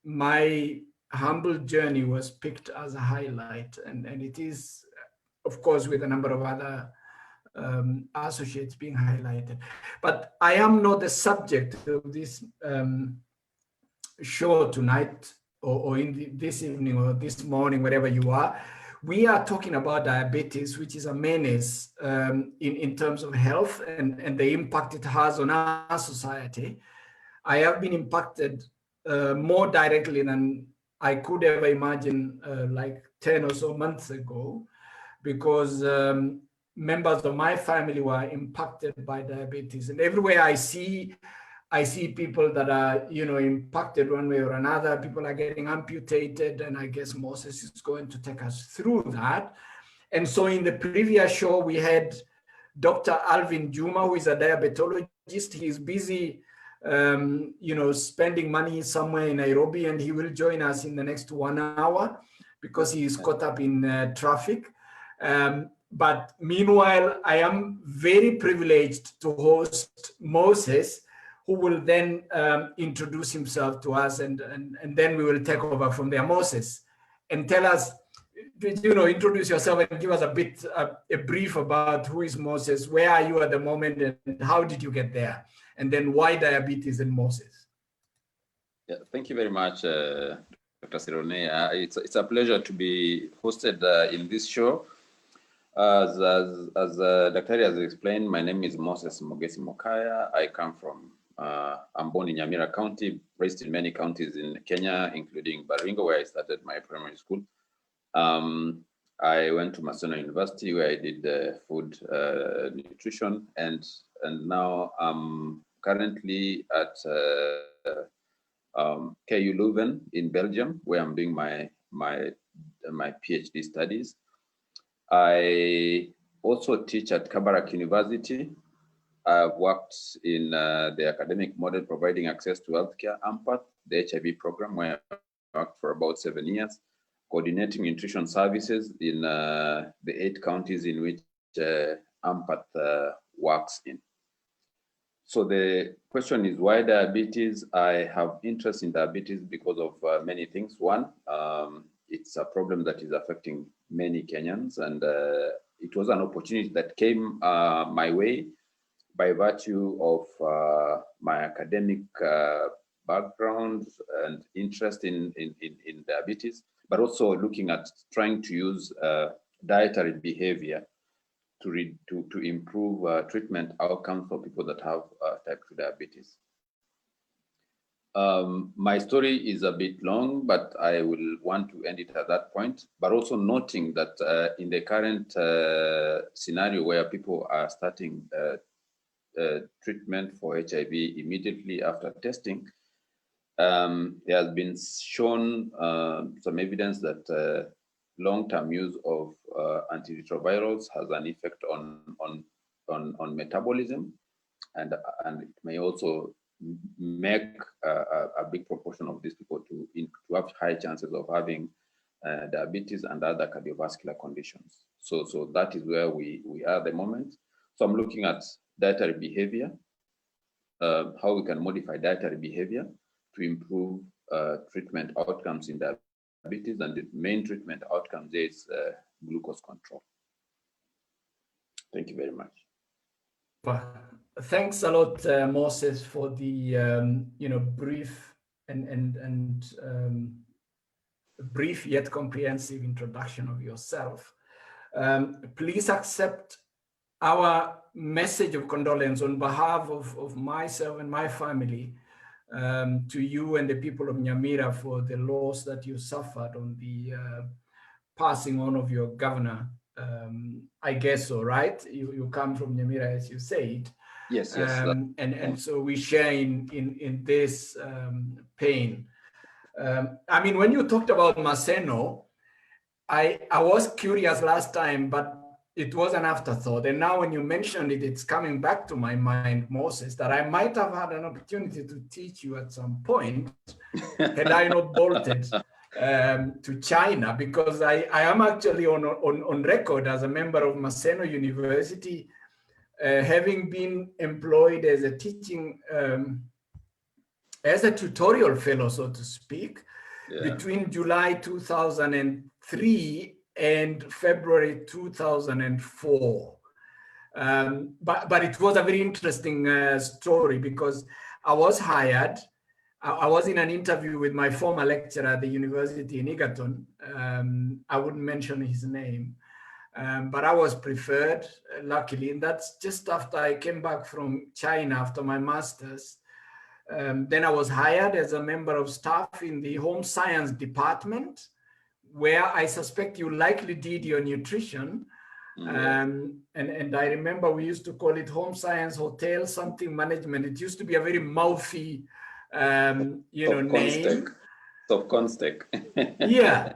my humble journey was picked as a highlight, and it is, of course, with a number of other associates being highlighted. But I am not the subject of this show tonight, or this evening, or this morning, wherever you are. We are talking about diabetes, which is a menace in terms of health and the impact it has on our society. I have been impacted more directly than I could ever imagine like 10 or so months ago, because members of my family were impacted by diabetes. And everywhere I see people that are, impacted one way or another. People are getting amputated, and I guess Moses is going to take us through that. And so in the previous show, we had Dr. Alvin Juma, who is a diabetologist. He's busy, spending money somewhere in Nairobi, and he will join us in the next 1 hour because he is caught up in traffic. But meanwhile, I am very privileged to host Moses, who will then introduce himself to us, and then we will take over from there. Moses, and tell us, introduce yourself and give us a brief about who is Moses, where are you at the moment, and how did you get there, and then why diabetes and Moses. Yeah, thank you very much, Dr. Sirone. It's a pleasure to be hosted in this show. As Dr. has explained, my name is Moses Moses Mokaya. I come from, I'm born in Nyamira County, raised in many counties in Kenya, including Baringo, where I started my primary school. I went to Maseno University, where I did food nutrition, and now I'm currently at KU Leuven in Belgium, where I'm doing my PhD studies. I also teach at Kabarak University. I've worked in the academic model providing access to healthcare, AMPATH, the HIV program, where I worked for about 7 years, coordinating nutrition services in the 8 counties in which AMPATH works in. So the question is, why diabetes? I have interest in diabetes because of many things. One, it's a problem that is affecting many Kenyans, and it was an opportunity that came my way by virtue of my academic background and interest in diabetes, but also looking at trying to use dietary behavior to improve treatment outcomes for people that have type 2 diabetes. My story is a bit long, but I will want to end it at that point, but also noting that in the current scenario where people are starting treatment for HIV immediately after testing, there has been shown some evidence that long-term use of antiretrovirals has an effect on metabolism, and it may also make a big proportion of these people to have high chances of having diabetes and other cardiovascular conditions. So that is where we are at the moment. So I'm looking at dietary behavior, how we can modify dietary behavior to improve treatment outcomes in diabetes, and the main treatment outcomes is glucose control. Thank you very much. Thanks a lot, Moses, for the brief and brief yet comprehensive introduction of yourself. Please accept our message of condolence on behalf of myself and my family to you and the people of Nyamira for the loss that you suffered on the passing on of your governor. I guess so, right? You come from Nyamira, as you said. Yes. And so we share in this pain. I mean, when you talked about Maseno, I was curious last time, but it was an afterthought. And now when you mentioned it, it's coming back to my mind, Moses, that I might have had an opportunity to teach you at some point had I not bolted to China, because I am actually on record as a member of Maseno University, having been employed as a teaching as a tutorial fellow, so to speak, Yeah. between July 2003 and February 2004. But it was a very interesting story because I was hired. I was in an interview with my former lecturer at the university in Egerton. I wouldn't mention his name, but I was preferred, luckily. And that's just after I came back from China after my master's. Then I was hired as a member of staff in the home science department, where I suspect you likely did your nutrition. And I remember we used to call it home science hotel something management. It used to be a very mouthy, name. Self-constack. Yeah.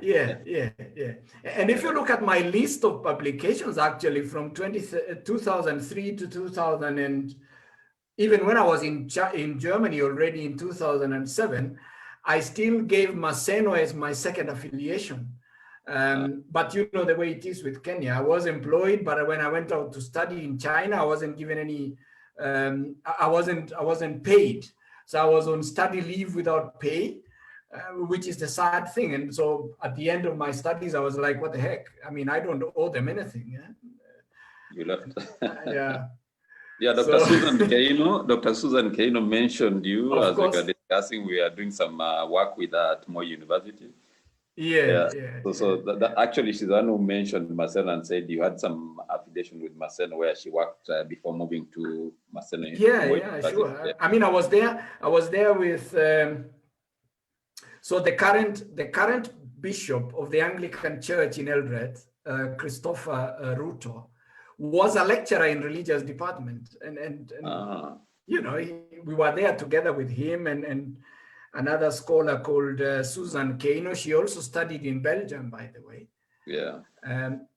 And if you look at my list of publications, actually from 2003 to 2000, and even when I was in Germany already in 2007, I still gave Maseno as my second affiliation. But you know the way it is with Kenya. I was employed, but when I went out to study in China, I wasn't given any. I wasn't paid, so I was on study leave without pay, which is the sad thing. And so at the end of my studies, I was like, "What the heck? I mean, I don't owe them anything." Yeah? You left. Yeah. Yeah, Dr. Susan Keino mentioned you Of as we course. were discussing. We are doing some work with her at Moi University. Yeah. So that actually, she's the one who mentioned Marcelo and said you had some affiliation with Marcelo where she worked before moving to Marcelo. Yeah, sure. Yeah. I mean, I was there with. So the current bishop of the Anglican Church in Eldoret, Christopher Ruto, was a lecturer in religious department, and we were there together with him and another scholar called Susan Keino. She also studied in Belgium, by the way. Yeah. And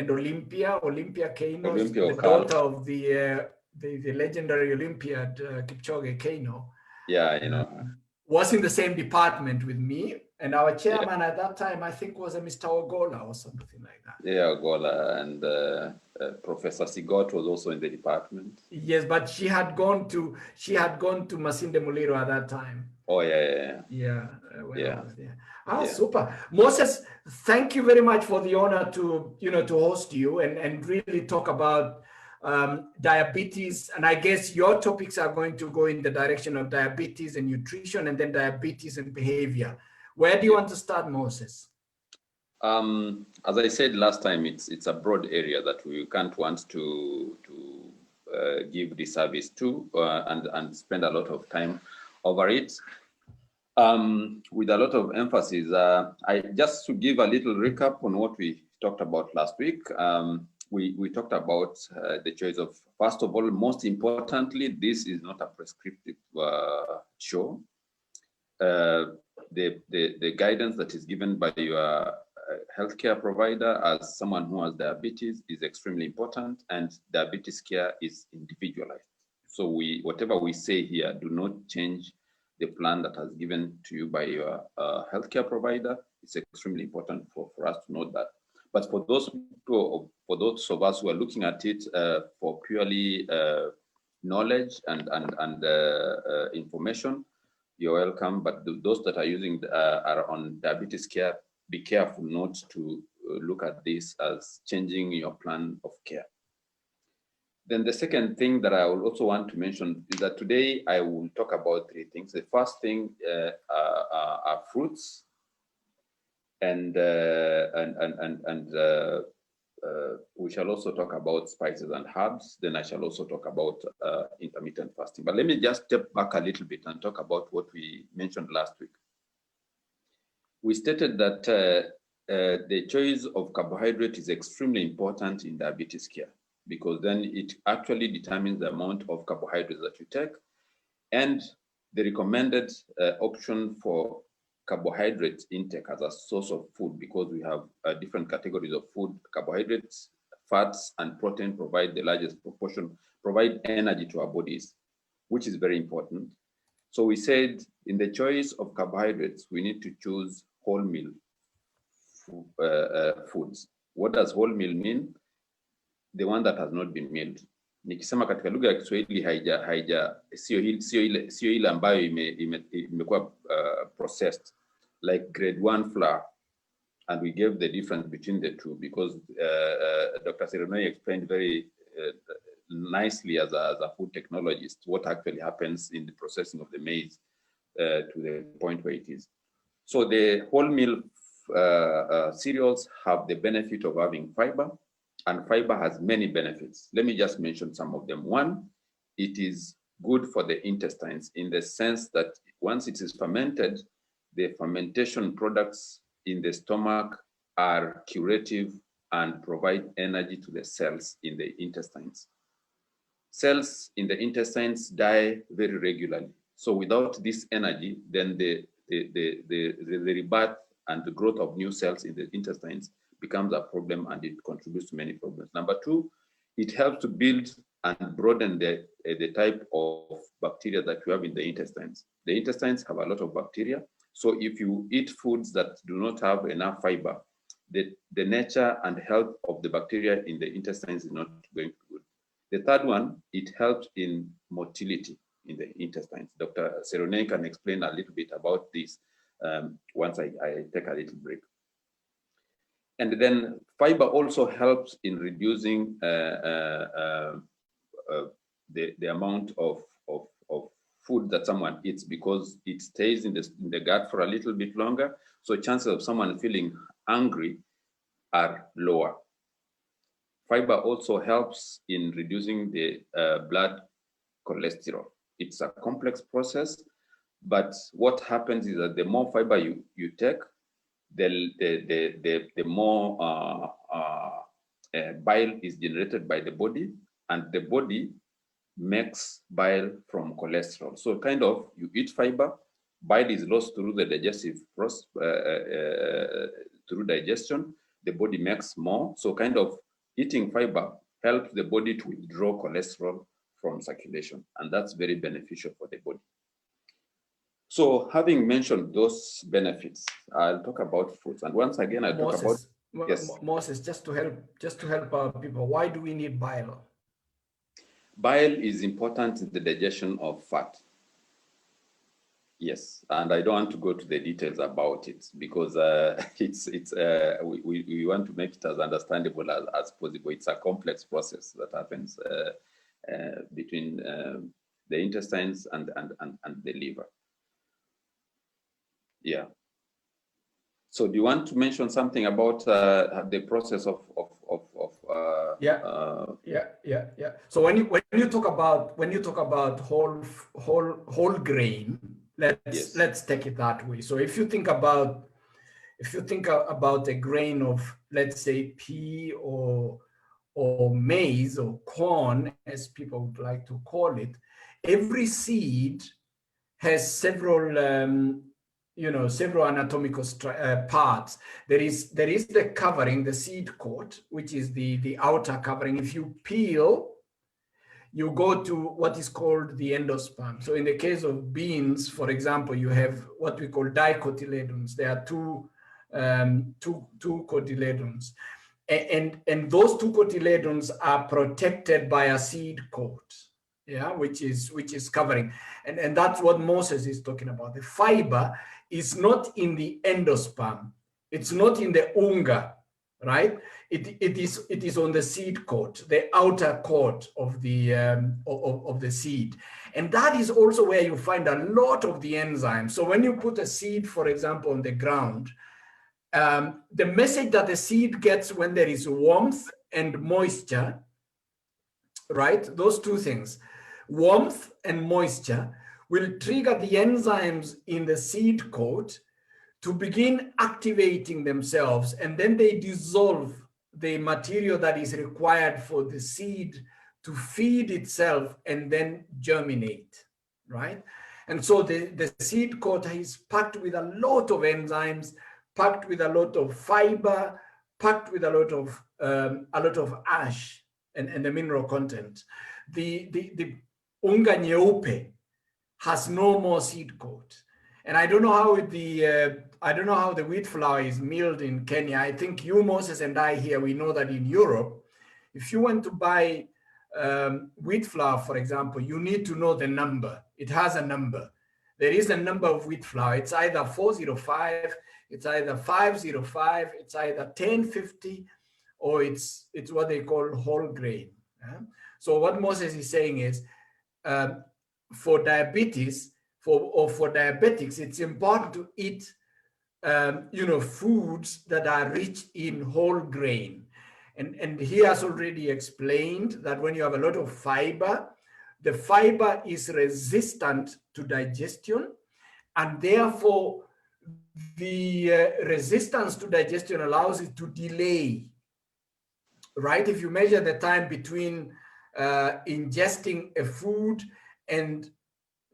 Olympia Keino, Olympia the daughter of the legendary Olympiad Kipchoge Keino. Yeah, was in the same department with me, and our chairman at that time, I think, was a Mr. Ogola or something like that. Yeah, Ogola, and Professor Sigot was also in the department. Yes, but she had gone to Masinde Muliro at that time. Oh yeah. When I was there. Super. Moses, thank you very much for the honor to host you and really talk about diabetes. And I guess your topics are going to go in the direction of diabetes and nutrition, and then diabetes and behavior. Where do you want to start, Moses? As I said last time, it's a broad area that we can't want to give the service to and spend a lot of time over it. With a lot of emphasis, I just to give a little recap on what we talked about last week. We talked about the choice of, first of all, most importantly, this is not a prescriptive show. The guidance that is given by your healthcare provider as someone who has diabetes is extremely important, and diabetes care is individualized. So whatever we say here, do not change the plan that has given to you by your healthcare provider. It's extremely important for us to know that. But for those of us who are looking at it for purely knowledge and information, you're welcome. But those that are using are on diabetes care, be careful not to look at this as changing your plan of care. Then the second thing that I will also want to mention is that today I will talk about three things. The first thing are fruits, and we shall also talk about spices and herbs. Then I shall also talk about intermittent fasting. But let me just step back a little bit and talk about what we mentioned last week. We stated that the choice of carbohydrate is extremely important in diabetes care, because then it actually determines the amount of carbohydrates that you take and the recommended option for carbohydrate intake as a source of food, because we have different categories of food. Carbohydrates, fats, and protein provide the largest proportion, provide energy to our bodies, which is very important. So we said in the choice of carbohydrates, we need to choose wholemeal foods. What does wholemeal mean? The one that has not been milled. nikisema katika lugha ya Kiswahili sio ile ambayo imekuwa processed, like grade 1 flour, and we gave the difference between the two because Dr. Seronoi explained very nicely as a food technologist what actually happens in the processing of the maize to the point where it is. So the wholemeal cereals have the benefit of having fiber, and fiber has many benefits. Let me just mention some of them. One, it is good for the intestines in the sense that once it is fermented, the fermentation products in the stomach are curative and provide energy to the cells in the intestines. Cells in the intestines die very regularly. So without this energy, then the rebirth and the growth of new cells in the intestines becomes a problem, and it contributes to many problems. Number two, it helps to build and broaden the type of bacteria that you have in the intestines. The intestines have a lot of bacteria. So if you eat foods that do not have enough fiber, the nature and health of the bacteria in the intestines is not going to be good. The third one, it helps in motility in the intestines. Dr. Seronoi can explain a little bit about this once I take a little break. And then fiber also helps in reducing the amount of food that someone eats, because it stays in the gut for a little bit longer. So chances of someone feeling hungry are lower. Fiber also helps in reducing the blood cholesterol. It's a complex process, but what happens is that the more fiber you take, the more bile is generated by the body, and the body makes bile from cholesterol. So kind of you eat fiber, bile is lost through the digestive process, through digestion, the body makes more. So kind of eating fiber helps the body to withdraw cholesterol from circulation, and that's very beneficial for the body. So having mentioned those benefits, I'll talk about fruits. And once again, I'll talk about... Yes. Moses, just to help our people, why do we need bile? Bile is important in the digestion of fat. Yes, and I don't want to go to the details about it because we want to make it as understandable as possible. It's a complex process that happens between the intestines and the liver. Yeah. So do you want to mention something about the process of Yeah. So when you talk about whole grain, let's take it that way. So if you think about a grain of, let's say, pea or maize or corn, as people would like to call it, every seed has several anatomical parts. There is the covering, the seed coat, which is the outer covering. If you peel, you go to what is called the endosperm. So in the case of beans, for example, you have what we call dicotyledons. There are two cotyledons. And those two cotyledons are protected by a seed coat, which is covering. And that's what Moses is talking about. The fiber is not in the endosperm. It's not in the unga, right? It is on the seed coat, the outer coat of the seed. And that is also where you find a lot of the enzymes. So when you put a seed, for example, on the ground, the message that the seed gets when there is warmth and moisture, right? Those two things, warmth and moisture, will trigger the enzymes in the seed coat to begin activating themselves, and then they dissolve the material that is required for the seed to feed itself and then germinate, right? And so the seed coat is packed with a lot of enzymes, packed with a lot of fiber, packed with a lot of ash and the mineral content. The unga nyeupe has no more seed coat. And I don't know how the wheat flour is milled in Kenya. I think you, Moses, and I here, we know that in Europe, if you want to buy wheat flour, for example, you need to know the number. It has a number. There is a number of wheat flour. It's either 405, it's either 505, it's either 1050, or it's what they call whole grain. So what Moses is saying is, for diabetes, for diabetics, it's important to eat foods that are rich in whole grain. And he has already explained that when you have a lot of fiber, the fiber is resistant to digestion, and therefore the resistance to digestion allows it to delay, right? If you measure the time between ingesting a food and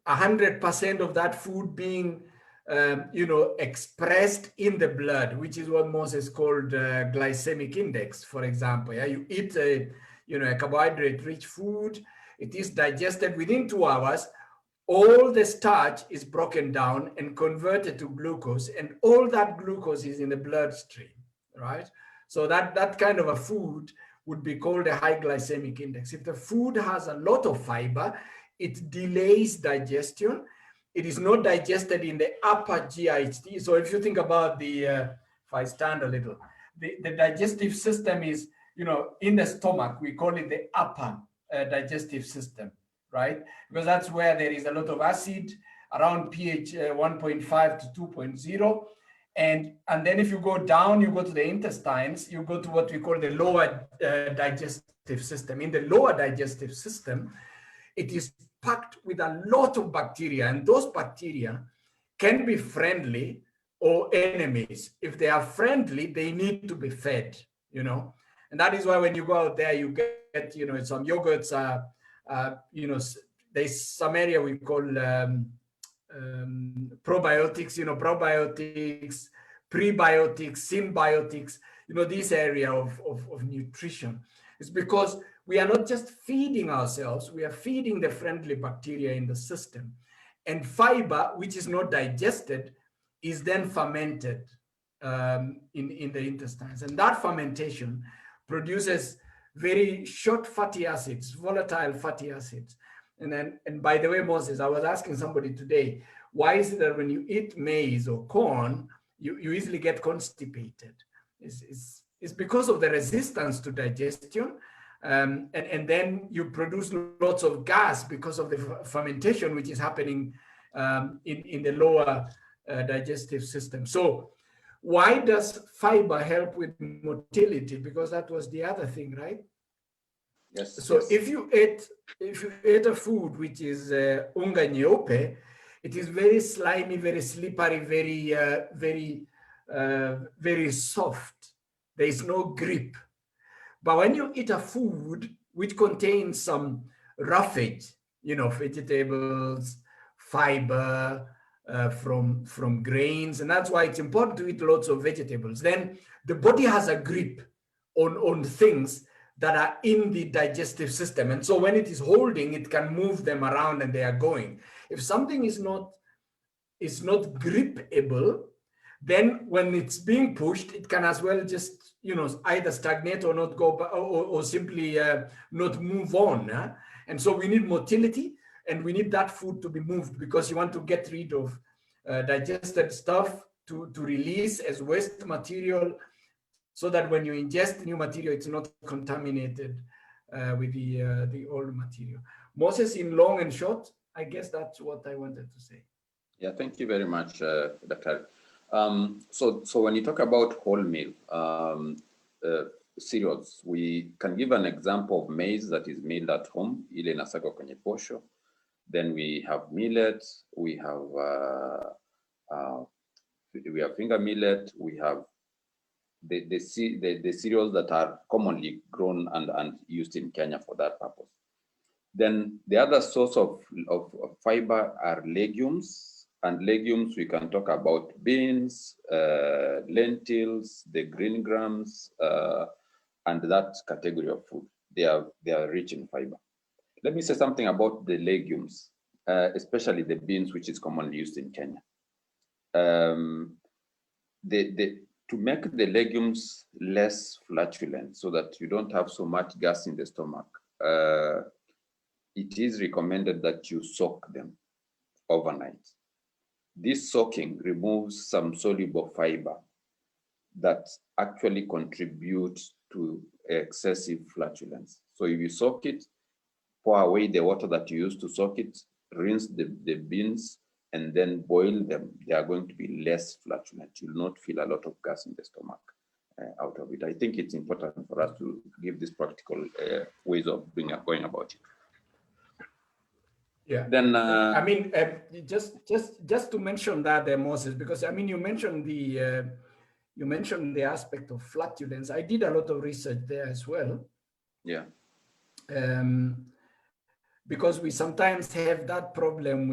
100% of that food being expressed in the blood, which is what Moses called glycemic index, for example. Yeah, you eat a carbohydrate-rich food, it is digested within 2 hours. All the starch is broken down and converted to glucose, and all that glucose is in the bloodstream, right? So that kind of a food would be called a high glycemic index. If the food has a lot of fiber, it delays digestion. It is not digested in the upper GIT. So if you think about if I stand a little, the digestive system is, in the stomach, we call it the upper digestive system, right? Because that's where there is a lot of acid, around pH 1.5 to 2.0. And then if you go down, you go to the intestines, you go to what we call the lower digestive system. In the lower digestive system, it is packed with a lot of bacteria, and those bacteria can be friendly or enemies. If they are friendly, they need to be fed, and that is why when you go out there, you get, some yogurts, there's some area we call probiotics, probiotics, prebiotics, symbiotics, this area of nutrition. It's because we are not just feeding ourselves, we are feeding the friendly bacteria in the system. And fiber, which is not digested, is then fermented in the intestines. And that fermentation produces very short fatty acids, volatile fatty acids. And by the way, Moses, I was asking somebody today, why is it that when you eat maize or corn, you easily get constipated? It's because of the resistance to digestion. And then you produce lots of gas because of the fermentation, which is happening in the lower digestive system. So why does fiber help with motility? Because that was the other thing, right? Yes. So yes. if you ate a food which is unga nyeupe, it is very slimy, very slippery, very soft. There is no grip. But when you eat a food which contains some roughage, vegetables, fiber from grains, and that's why it's important to eat lots of vegetables, then the body has a grip on things that are in the digestive system. And so when it is holding, it can move them around and they are going. If something is not gripable, then when it's being pushed, it can as well just, either stagnate or not go, or simply not move on. And so we need motility, and we need that food to be moved, because you want to get rid of digested stuff to release as waste material, so that when you ingest new material, it's not contaminated with the old material. Moses, in long and short, I guess that's what I wanted to say. Yeah, thank you very much, Dr. So when you talk about wholemeal cereals, we can give an example of maize that is milled at home, ile inasagwa kwenye posho. Then we have millet, we have finger millet, we have the cereals that are commonly grown and used in Kenya for that purpose. Then the other source of fiber are legumes. And legumes, we can talk about beans, lentils, the green grams, and that category of food. They are rich in fiber. Let me say something about the legumes, especially the beans, which is commonly used in Kenya. To make the legumes less flatulent, so that you don't have so much gas in the stomach, it is recommended that you soak them overnight. This soaking removes some soluble fiber that actually contribute to excessive flatulence. So if you soak it, pour away the water that you used to soak it, rinse the beans, and then boil them. They are going to be less flatulent. You'll not feel a lot of gas in the stomach out of it. I think it's important for us to give these practical ways of going about it. Yeah. Then I mean, just to mention that, Moses, because I mean, you mentioned the aspect of flatulence. I did a lot of research there as well. Yeah. Because we sometimes have that problem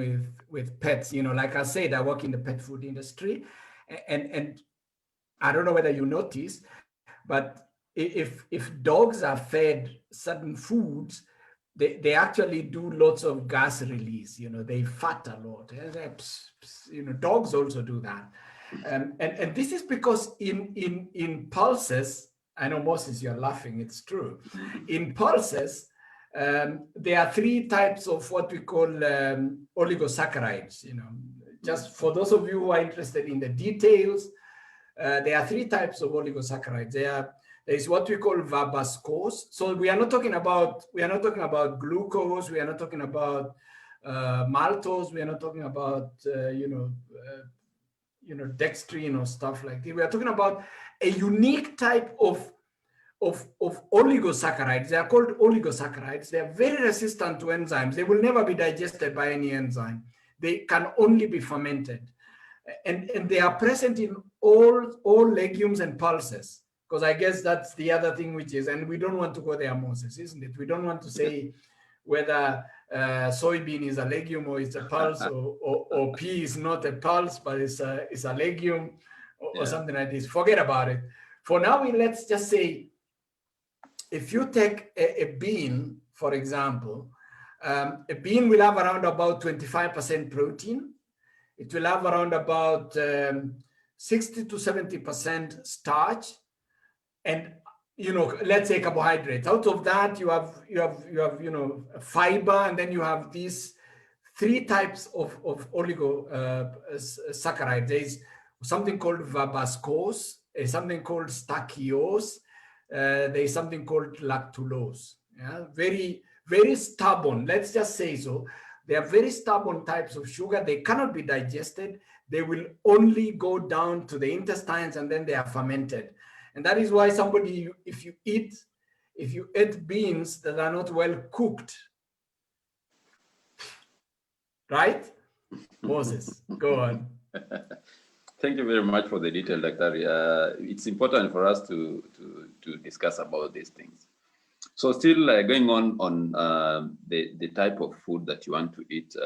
with pets. You know, like I said, I work in the pet food industry, and I don't know whether you notice, but if dogs are fed certain foods, they actually do lots of gas release. You know, they fart a lot. You know, dogs also do that, and this is because in pulses. I know, Moses, you're laughing. It's true. In pulses, there are 3 types of what we call oligosaccharides. You know, just for those of you who are interested in the details, there are 3 types of oligosaccharides. There is what we call verbascose. So we are not talking about glucose. We are not talking about maltose. We are not talking about dextrine or stuff like that. We are talking about a unique type of oligosaccharides. They are called oligosaccharides. They are very resistant to enzymes. They will never be digested by any enzyme. They can only be fermented. And they are present in all legumes and pulses, because I guess that's the other thing, which is, and we don't want to go there, Moses, isn't it? We don't want to say whether soybean is a legume or it's a pulse, or pea is not a pulse, but it's a legume or something like this. Forget about it. For now, let's just say, if you take a bean, for example, a bean will have around about 25% protein. It will have around about 60 to 70% starch, and let's say carbohydrates. Out of that, you have fiber, and then you have these 3 types of oligosaccharides. There's something called verbascose, something called stachyose. There's something called lactulose. Yeah, very, very stubborn. Let's just say so. They are very stubborn types of sugar. They cannot be digested. They will only go down to the intestines, and then they are fermented. And that is why if you eat beans that are not well cooked, right? Moses, go on. Thank you very much for the detail, Dr. It's important for us to discuss about these things. So still going on the type of food that you want to eat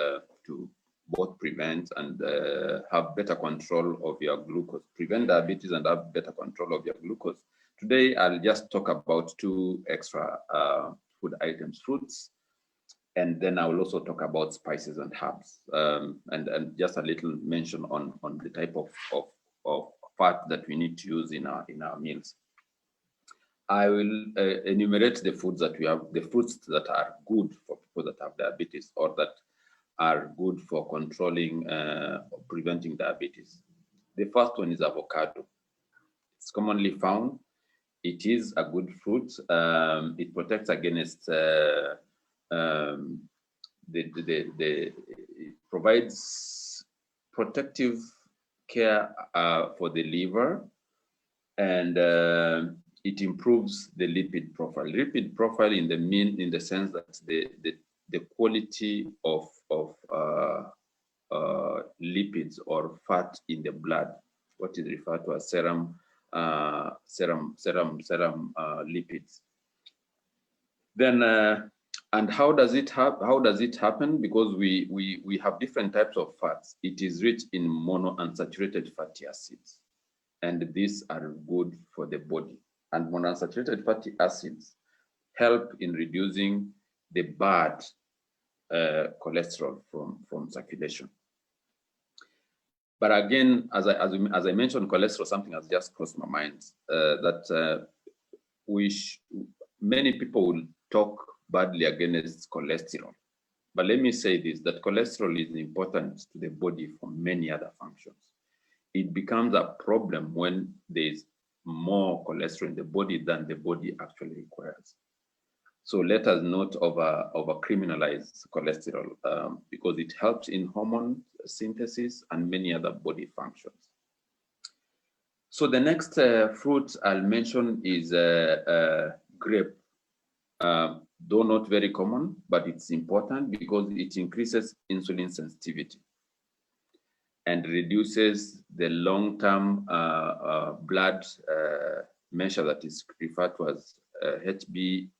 to both prevent and have better control of your glucose, prevent diabetes and have better control of your glucose. Today, I'll just talk about 2 extra food items, fruits, and then I will also talk about spices and herbs, and just a little mention on the type of fat that we need to use in our meals. I will enumerate the foods that we have, the fruits that are good for people that have diabetes, or that are good for controlling or preventing diabetes. The first one is avocado. It's commonly found. It is a good fruit. It protects against it provides protective care for the liver, and it improves the lipid profile. Lipid profile in the sense that the quality of lipids or fat in the blood, what is referred to as serum lipids. Then and how does it happen? Because we have different types of fats. It is rich in monounsaturated fatty acids, and these are good for the body. And monounsaturated fatty acids help in reducing the bad cholesterol from circulation. But again, as I mentioned, cholesterol, something has just crossed my mind, that many people will talk badly against cholesterol. But let me say this, that cholesterol is important to the body for many other functions. It becomes a problem when there's more cholesterol in the body than the body actually requires. So let us not over criminalize cholesterol because it helps in hormone synthesis and many other body functions. So the next fruit I'll mention is grape. Though not very common, but it's important because it increases insulin sensitivity and reduces the long-term blood measure that is referred to as HB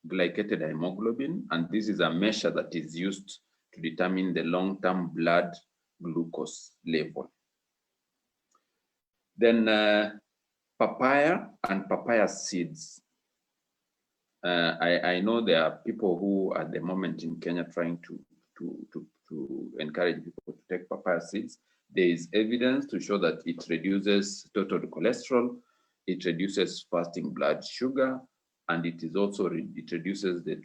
glycated hemoglobin. And this is a measure that is used to determine the long-term blood glucose level. Then papaya and papaya seeds. I know there are people who at the moment in Kenya trying to encourage people to take papaya seeds. There is evidence to show that it reduces total cholesterol, it reduces fasting blood sugar, and it is also it reduces the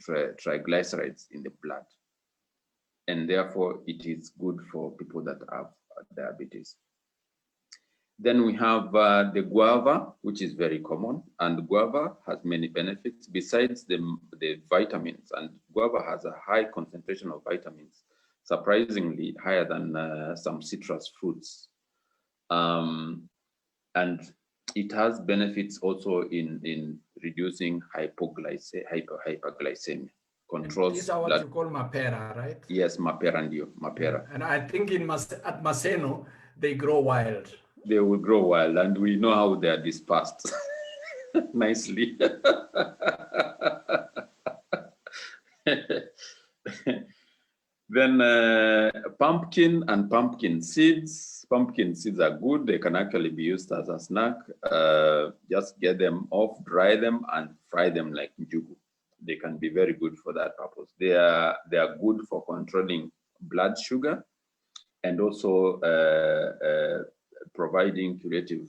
triglycerides in the blood. And therefore it is good for people that have diabetes. Then we have the guava, which is very common, and guava has many benefits besides the vitamins, and guava has a high concentration of vitamins, surprisingly higher than some citrus fruits. And it has benefits also in reducing hyperglycemia. Controls these are what blood. you call mapera, right? Yes, mapera. And I think at Maseno, they grow wild. They will grow wild, and we know how they are dispersed nicely. Then pumpkin and pumpkin seeds. Pumpkin seeds are good. They can actually be used as a snack. Just get them off, dry them, and fry them like njugu. They can be very good for that purpose. They are good for controlling blood sugar and also providing curative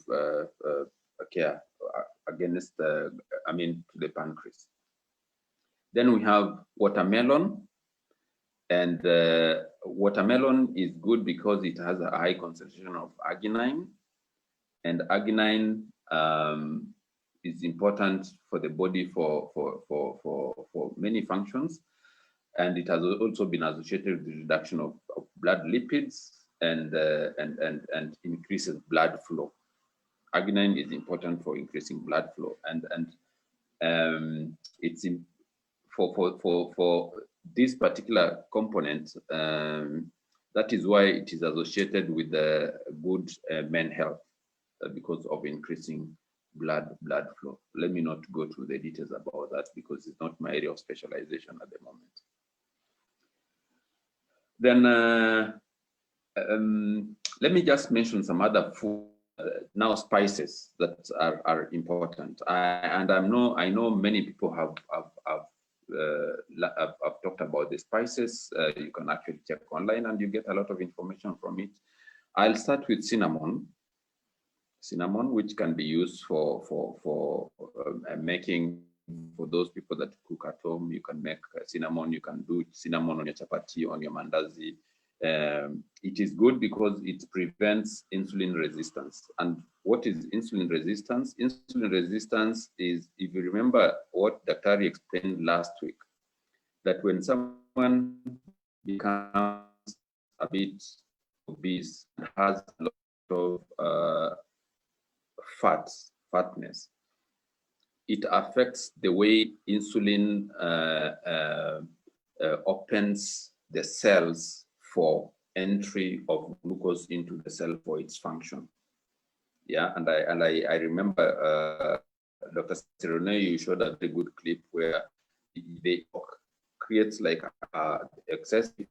care against to the pancreas. Then we have watermelon, and watermelon is good because it has a high concentration of arginine, and arginine is important for the body for many functions, and it has also been associated with the reduction of blood lipids and increases blood flow. Arginine is important for increasing blood flow, and it's for this particular component. That is why it is associated with the good men health because of increasing blood flow. Let me not go through the details about that because it's not my area of specialization at the moment. Then let me just mention some other food now, spices that are important. I know many people have talked about the spices. You can actually check online and you get a lot of information from it. I'll start with cinnamon. Cinnamon, which can be used for making, for those people that cook at home, you can make cinnamon. You can do cinnamon on your chapati, on your mandazi. It is good because it prevents insulin resistance. And what is insulin resistance? Insulin resistance is, if you remember what Dr. explained last week, that when someone becomes a bit obese and has a lot of fatness, it affects the way insulin opens the cells for entry of glucose into the cell for its function. Yeah, and I remember Dr. Sirone, you showed a very good clip where they creates like excessive,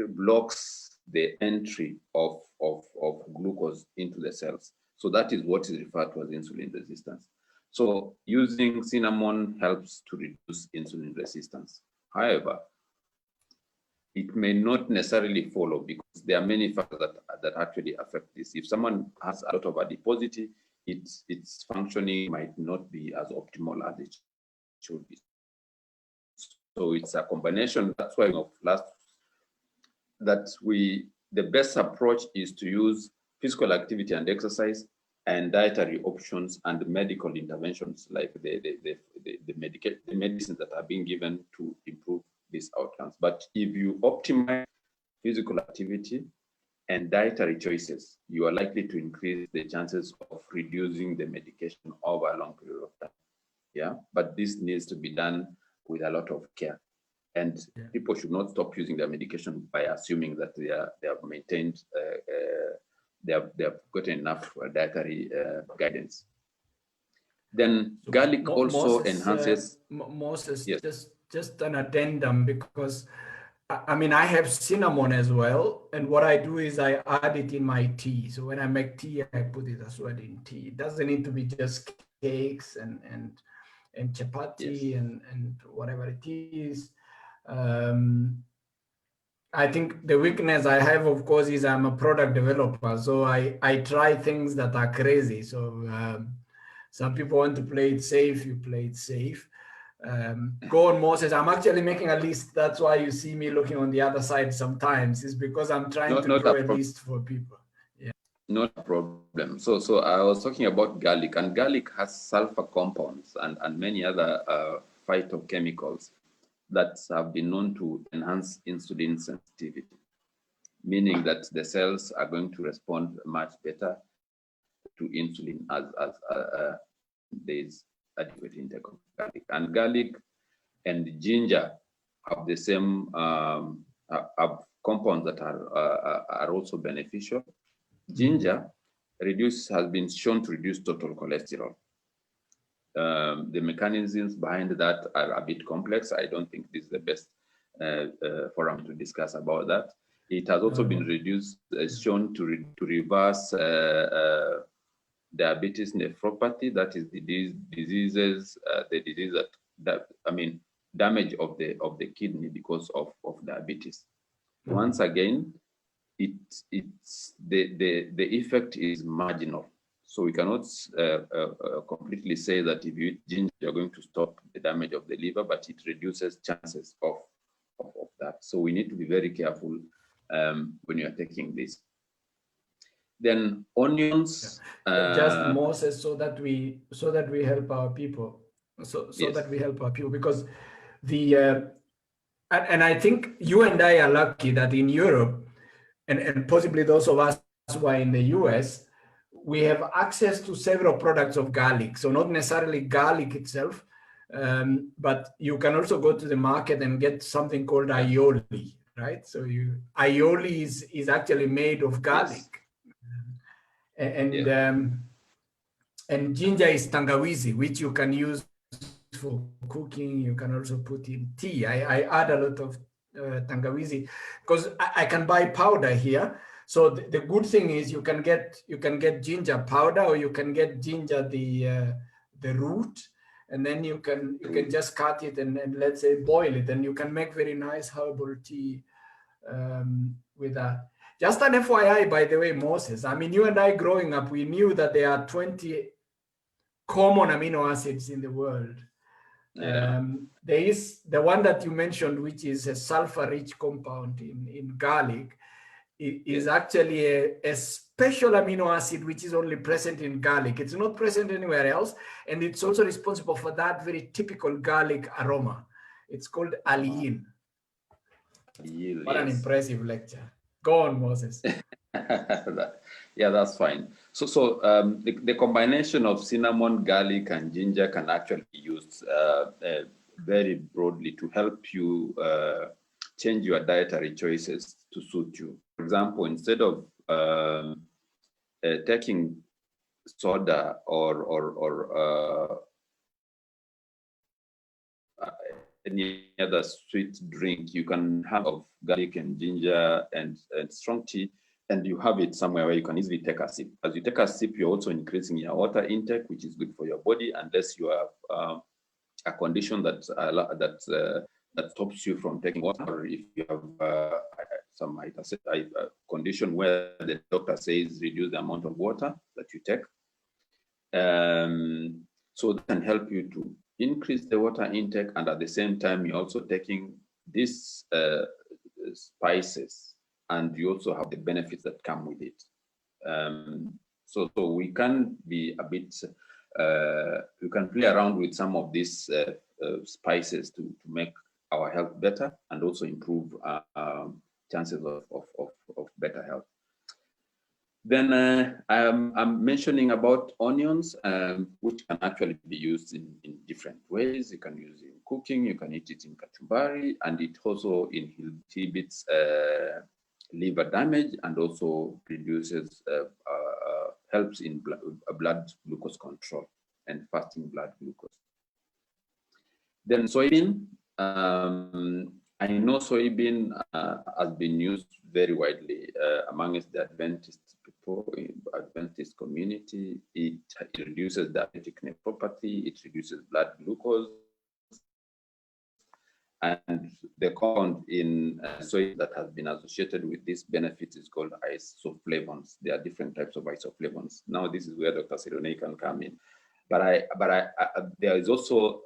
blocks the entry of glucose into the cells. So that is what is referred to as insulin resistance. So using cinnamon helps to reduce insulin resistance. However, it may not necessarily follow because there are many factors that actually affect this. If someone has a lot of adiposity, its functioning might not be as optimal as it should be. So it's a combination. That's why the best approach is to use physical activity and exercise and dietary options and medical interventions like the medicines that are being given to improve these outcomes. But if you optimize physical activity and dietary choices, you are likely to increase the chances of reducing the medication over a long period of time. Yeah, but this needs to be done with a lot of care. And people should not stop using their medication by assuming that they have maintained, they have gotten enough dietary guidance. Then so garlic also enhances. Moses, yes. just an addendum, because I mean, I have cinnamon as well. And what I do is I add it in my tea. So when I make tea, I put it as well in tea. It doesn't need to be just cakes and chapati, yes, and whatever it is. I think the weakness I have, of course, is I'm a product developer. So I try things that are crazy. So some people want to play it safe, you play it safe. Go on, Moses. I'm actually making a list. That's why you see me looking on the other side sometimes. It's because I'm trying to draw a list for people. Yeah. Not a problem. So I was talking about garlic, and garlic has sulfur compounds and many other phytochemicals that have been known to enhance insulin sensitivity, meaning that the cells are going to respond much better to insulin as there is adequate intake of garlic. And garlic and ginger have the same have compounds that are also beneficial. Ginger has been shown to reduce total cholesterol. The mechanisms behind that are a bit complex. I don't think this is the best forum to discuss about that. It has also been shown to reverse diabetes nephropathy, that is the disease that I mean damage of the kidney because of diabetes. Once again, it's the effect is marginal. So we cannot completely say that if you eat ginger, you're going to stop the damage of the liver, but it reduces chances of that. So we need to be very careful when you're taking this. Then onions. Just Moses, so that we help our people. So yes, that we help our people, because the and I think you and I are lucky that in Europe, and possibly those of us who are in the US, we have access to several products of garlic. So not necessarily garlic itself, but you can also go to the market and get something called aioli, right? So aioli is actually made of garlic. Yes. And ginger is tangawizi, which you can use for cooking. You can also put in tea. I add a lot of tangawizi because I can buy powder here. So the good thing is you can get ginger powder, or you can get ginger the root, and then you can just cut it and let's say boil it, and you can make very nice herbal tea with that. Just an FYI, by the way, Moses, I mean, you and I growing up, we knew that there are 20 common amino acids in the world. Yeah. There is the one that you mentioned, which is a sulfur-rich compound in garlic, is actually a special amino acid which is only present in garlic. It's not present anywhere else, and it's also responsible for that very typical garlic aroma. It's called aliin. What an impressive lecture. Go on, Moses. Yeah, that's fine. So the combination of cinnamon, garlic, and ginger can actually be used very broadly to help you change your dietary choices to suit you. For example, instead of taking soda or any other sweet drink, you can have of garlic and ginger and strong tea, and you have it somewhere where you can easily take a sip. As you take a sip, you're also increasing your water intake, which is good for your body, unless you have a condition that stops you from taking water, or if you have some condition where the doctor says reduce the amount of water that you take. So that can help you to increase the water intake, and at the same time, you're also taking these spices, and you also have the benefits that come with it. So we can be a bit, we can play around with some of these spices to make our health better and also improve chances of better health. Then I'm mentioning about onions, which can actually be used in different ways. You can use it in cooking, you can eat it in kachumbari, and it also inhibits liver damage and also reduces, helps in blood glucose control and fasting blood glucose. Then soybean, I know soybean has been used very widely amongst the Adventist people, Adventist community. It reduces diabetic nephropathy, it reduces blood glucose, and the compound in soy that has been associated with this benefit is called isoflavones. There are different types of isoflavones. Now this is where Dr. Sidonei can come in. But there is also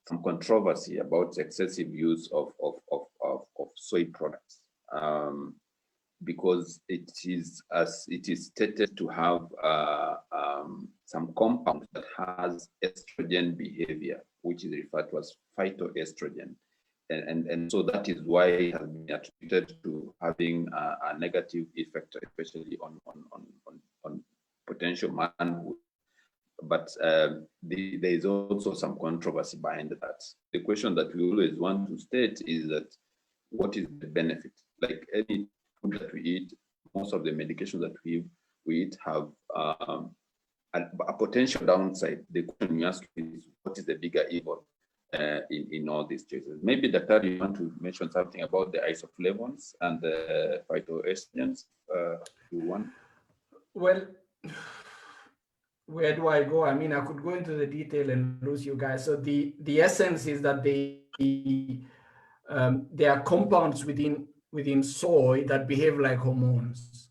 some controversy about excessive use of soy products, because it is stated to have some compound that has estrogen behavior, which is referred to as phytoestrogen. And so that is why it has been attributed to having a negative effect, especially on potential manhood. But there is also some controversy behind that. The question that we always want to state is that what is the benefit? Like any food that we eat, most of the medications that we eat have a potential downside. The question we ask is, what is the bigger evil in all these choices? Maybe, Dr., you want to mention something about the isoflavones and the phytoestrogens, you want? Well, where do I go? I mean, I could go into the detail and lose you guys. So the essence is that there are compounds within soy that behave like hormones.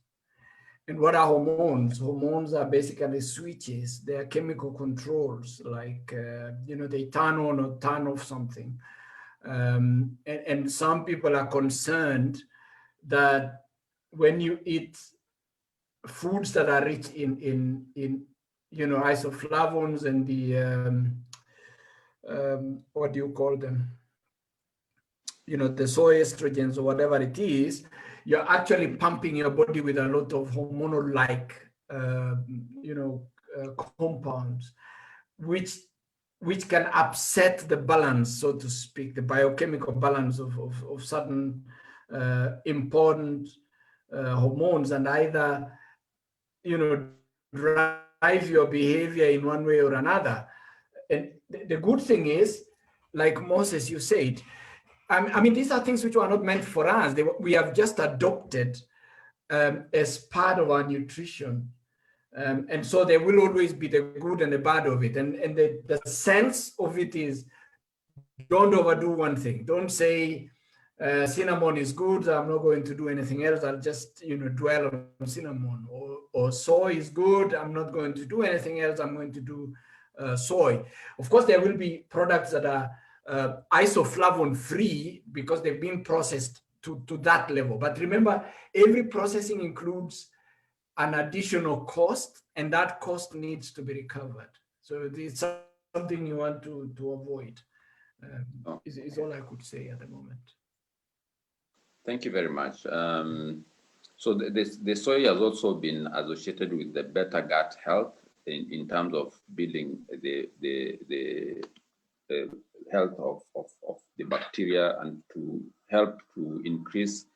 And what are hormones? Hormones are basically switches. They are chemical controls, like they turn on or turn off something. And some people are concerned that when you eat foods that are rich in isoflavones and the what do you call them? The soy estrogens or whatever it is, you're actually pumping your body with a lot of hormonal-like, compounds, which can upset the balance, so to speak, the biochemical balance of certain important hormones, and either drive your behavior in one way or another. And the good thing is, like Moses, you said, I mean, these are things which were not meant for us. We have just adopted as part of our nutrition. And so there will always be the good and the bad of it. And the sense of it is, don't overdo one thing. Don't say cinnamon is good, I'm not going to do anything else. I'll just dwell on cinnamon. Or soy is good, I'm not going to do anything else. I'm going to do soy. Of course, there will be products that are isoflavone free because they've been processed to that level. But remember, every processing includes an additional cost, and that cost needs to be recovered. So it's something you want to avoid. Is all I could say at the moment. Thank you very much. So the soy has also been associated with the better gut health in terms of building the health of the bacteria and to help to increase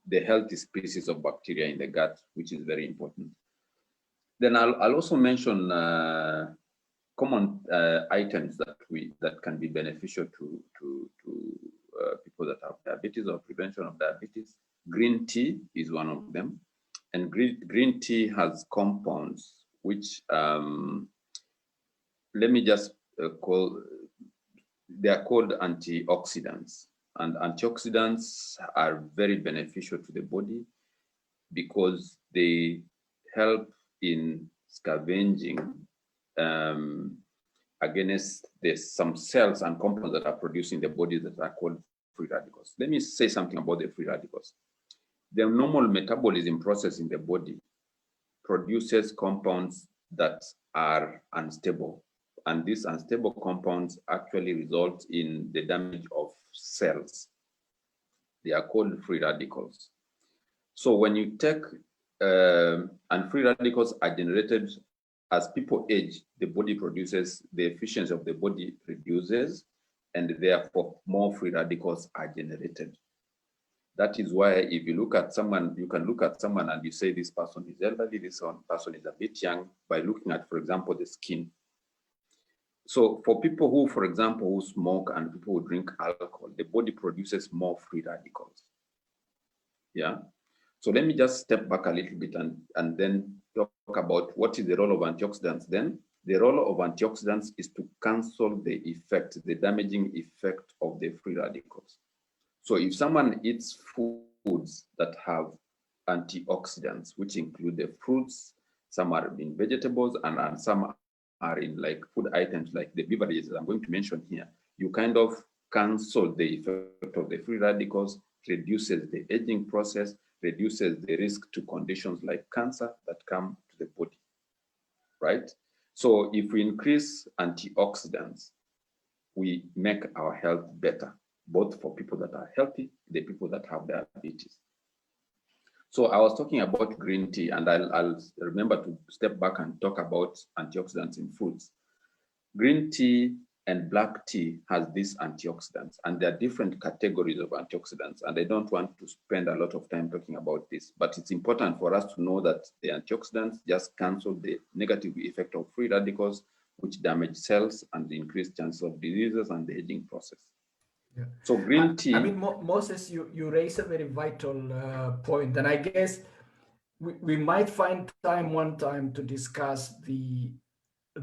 the healthy species of bacteria in the gut, which is very important. Then I'll also mention common items that can be beneficial to people that have diabetes or prevention of diabetes. Green tea is one of them, and green tea has compounds which let me just they are called antioxidants, and antioxidants are very beneficial to the body because they help in scavenging against some cells and compounds that are produced in the body that are called free radicals. Let me say something about the free radicals. The normal metabolism process in the body produces compounds that are unstable. And these unstable compounds actually result in the damage of cells. They are called free radicals. So when you take, and free radicals are generated as people age, the body produces, the efficiency of the body reduces, and therefore more free radicals are generated. That is why if you look at someone, you can look at someone and you say this person is elderly, this person is a bit young, by looking at, for example, the skin. So for people who, for example, who smoke and people who drink alcohol, the body produces more free radicals. Yeah. So let me just step back a little bit and then talk about what is the role of antioxidants then. The role of antioxidants is to cancel the effect, the damaging effect of the free radicals. So if someone eats foods that have antioxidants, which include the fruits, some are in vegetables and some are in like food items like the beverages I'm going to mention here, you kind of cancel the effect of the free radicals, reduces the aging process, reduces the risk to conditions like cancer that come to the body, right? So if we increase antioxidants, we make our health better, both for people that are healthy, the people that have diabetes. So I was talking about green tea, and I'll remember to step back and talk about antioxidants in foods. Green tea and black tea has these antioxidants, and there are different categories of antioxidants, and I don't want to spend a lot of time talking about this, but it's important for us to know that the antioxidants just cancel the negative effect of free radicals, which damage cells and increase chances of diseases and the aging process. Yeah. So green tea. I mean, Moses, you raise a very vital point, and I guess we might find one time to discuss the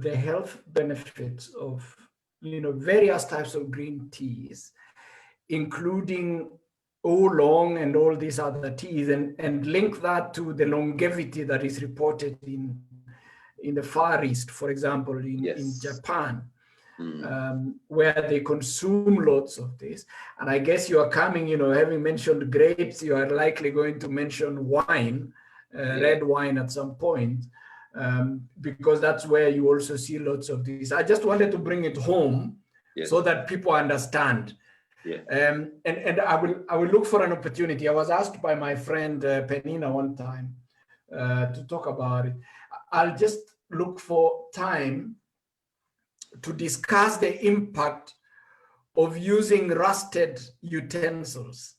health benefits of various types of green teas, including oolong and all these other teas, and link that to the longevity that is reported in the Far East, for example, in Japan. Where they consume lots of this. And I guess you are coming, having mentioned grapes, you are likely going to mention wine, red wine at some point, because that's where you also see lots of this. I just wanted to bring it home so that people understand. And I will look for an opportunity. I was asked by my friend Penina one time to talk about it. I'll just look for time to discuss the impact of using rusted utensils,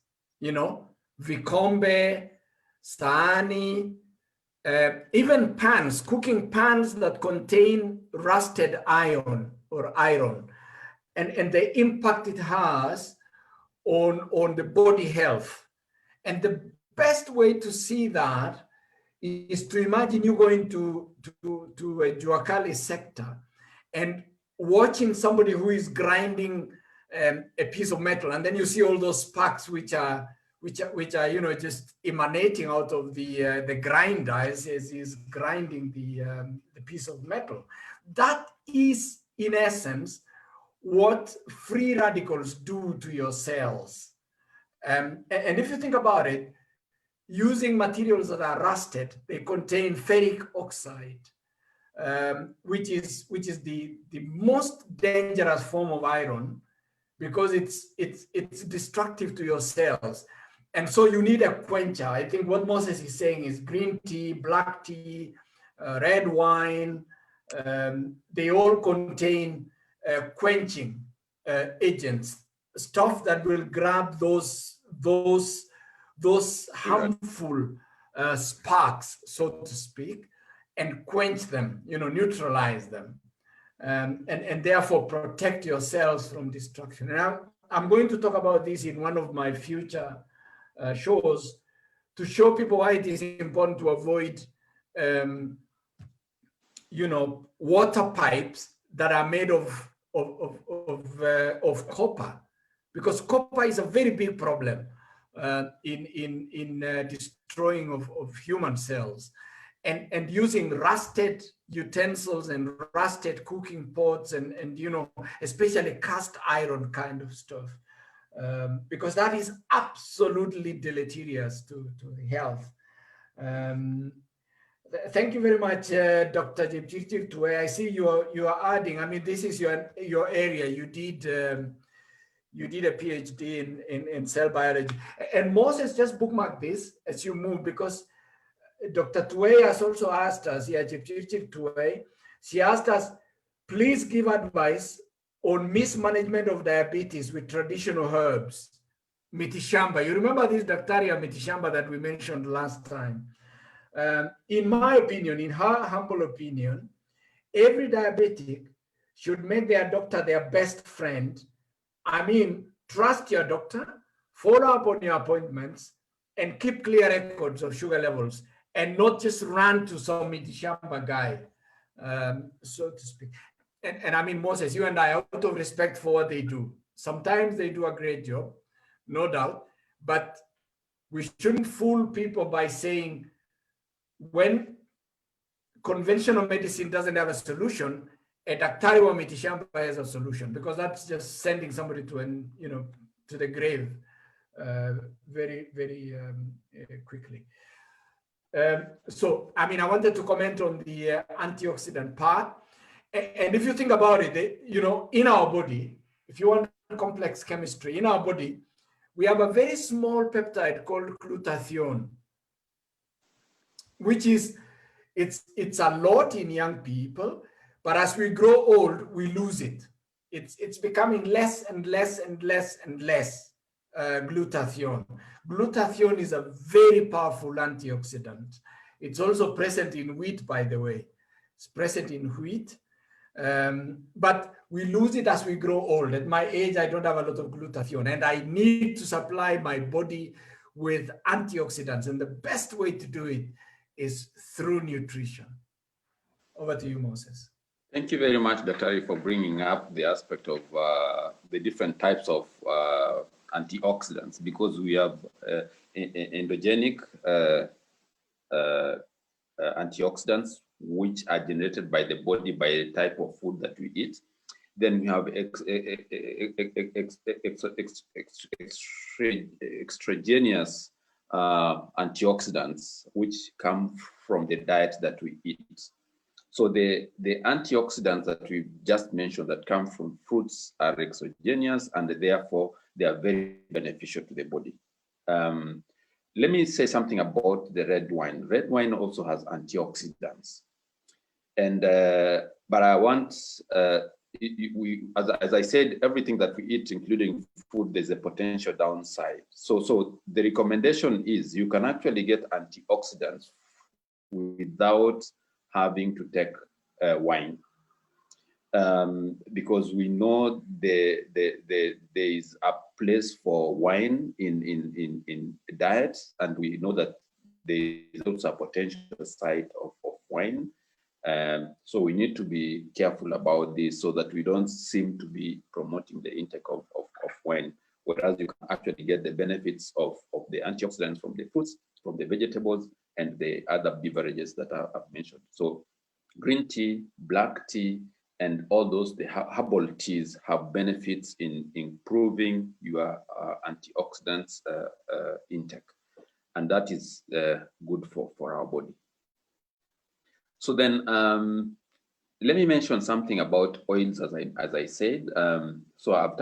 vikombe, sahani, even pans, cooking pans that contain rusted iron or iron, and the impact it has on the body health. And the best way to see that is to imagine you going to a Juakali sector and watching somebody who is grinding a piece of metal, and then you see all those sparks which are just emanating out of the grinder as he's grinding the piece of metal. That is, in essence, what free radicals do to your cells. And if you think about it, using materials that are rusted, they contain ferric oxide, which is the most dangerous form of iron, because it's destructive to your cells. And so you need a quencher. I think what Moses is saying is green tea, black tea, red wine, they all contain quenching agents, stuff that will grab those harmful sparks, so to speak, and quench them, neutralize them, and therefore protect your cells from destruction. And I'm going to talk about this in one of my future shows to show people why it is important to avoid, water pipes that are made of copper, because copper is a very big problem in destroying of human cells. and using rusted utensils and rusted cooking pots and you know, especially cast iron kind of stuff, because that is absolutely deleterious to the health. Thank you very much, Dr. Jepchirchir Tuwe. I see you are adding. I mean, this is your area. You did a PhD in cell biology. And Moses, just bookmark this as you move, because Dr. Tuwe has also asked us, yeah, Jepchirchir Tuwe, she asked us, please give advice on mismanagement of diabetes with traditional herbs. Mitishamba. You remember this Dactaria mitishamba that we mentioned last time? In my opinion, in her humble opinion, every diabetic should make their doctor their best friend. I mean, trust your doctor, follow up on your appointments, and keep clear records of sugar levels, and not just run to some mitishamba guy, so to speak. And I mean, Moses, you and I, out of respect for what they do, sometimes they do a great job, no doubt, but we shouldn't fool people by saying, when conventional medicine doesn't have a solution, a daktari wa mitishamba has a solution, because that's just sending somebody to to the grave very, very quickly. So, I mean, I wanted to comment on the antioxidant part. And if you think about it, you know, in our body, if you want complex chemistry, in our body, we have a very small peptide called glutathione, which is, it's a lot in young people, but as we grow old, we lose it. It's becoming less and less and less and less glutathione. Glutathione is a very powerful antioxidant. It's also present in wheat, by the way. It's present in wheat, but we lose it as we grow old. At my age, I don't have a lot of glutathione, and I need to supply my body with antioxidants. And the best way to do it is through nutrition. Over to you, Moses. Thank you very much, Dr. for bringing up the aspect of the different types of antioxidants, because we have endogenic antioxidants, which are generated by the body by the type of food that we eat. Then we have extraneous antioxidants, which come from the diet that we eat. So the antioxidants that we just mentioned that come from fruits are exogenous, and therefore they are very beneficial to the body. Let me say something about the red wine. Red wine also has antioxidants, and but I want as I said, everything that we eat, including food, there's a potential downside. So the recommendation is you can actually get antioxidants without having to take wine, because we know there is a place for wine in diet, and we know that there is also a potential side of wine. So we need to be careful about this so that we don't seem to be promoting the intake of wine, whereas you can actually get the benefits of the antioxidants from the fruits, from the vegetables, and the other beverages that I've mentioned. So green tea, black tea, and all those, the herbal teas have benefits in improving your antioxidants intake. And that is good for our body. So then let me mention something about oils, as I said. So I've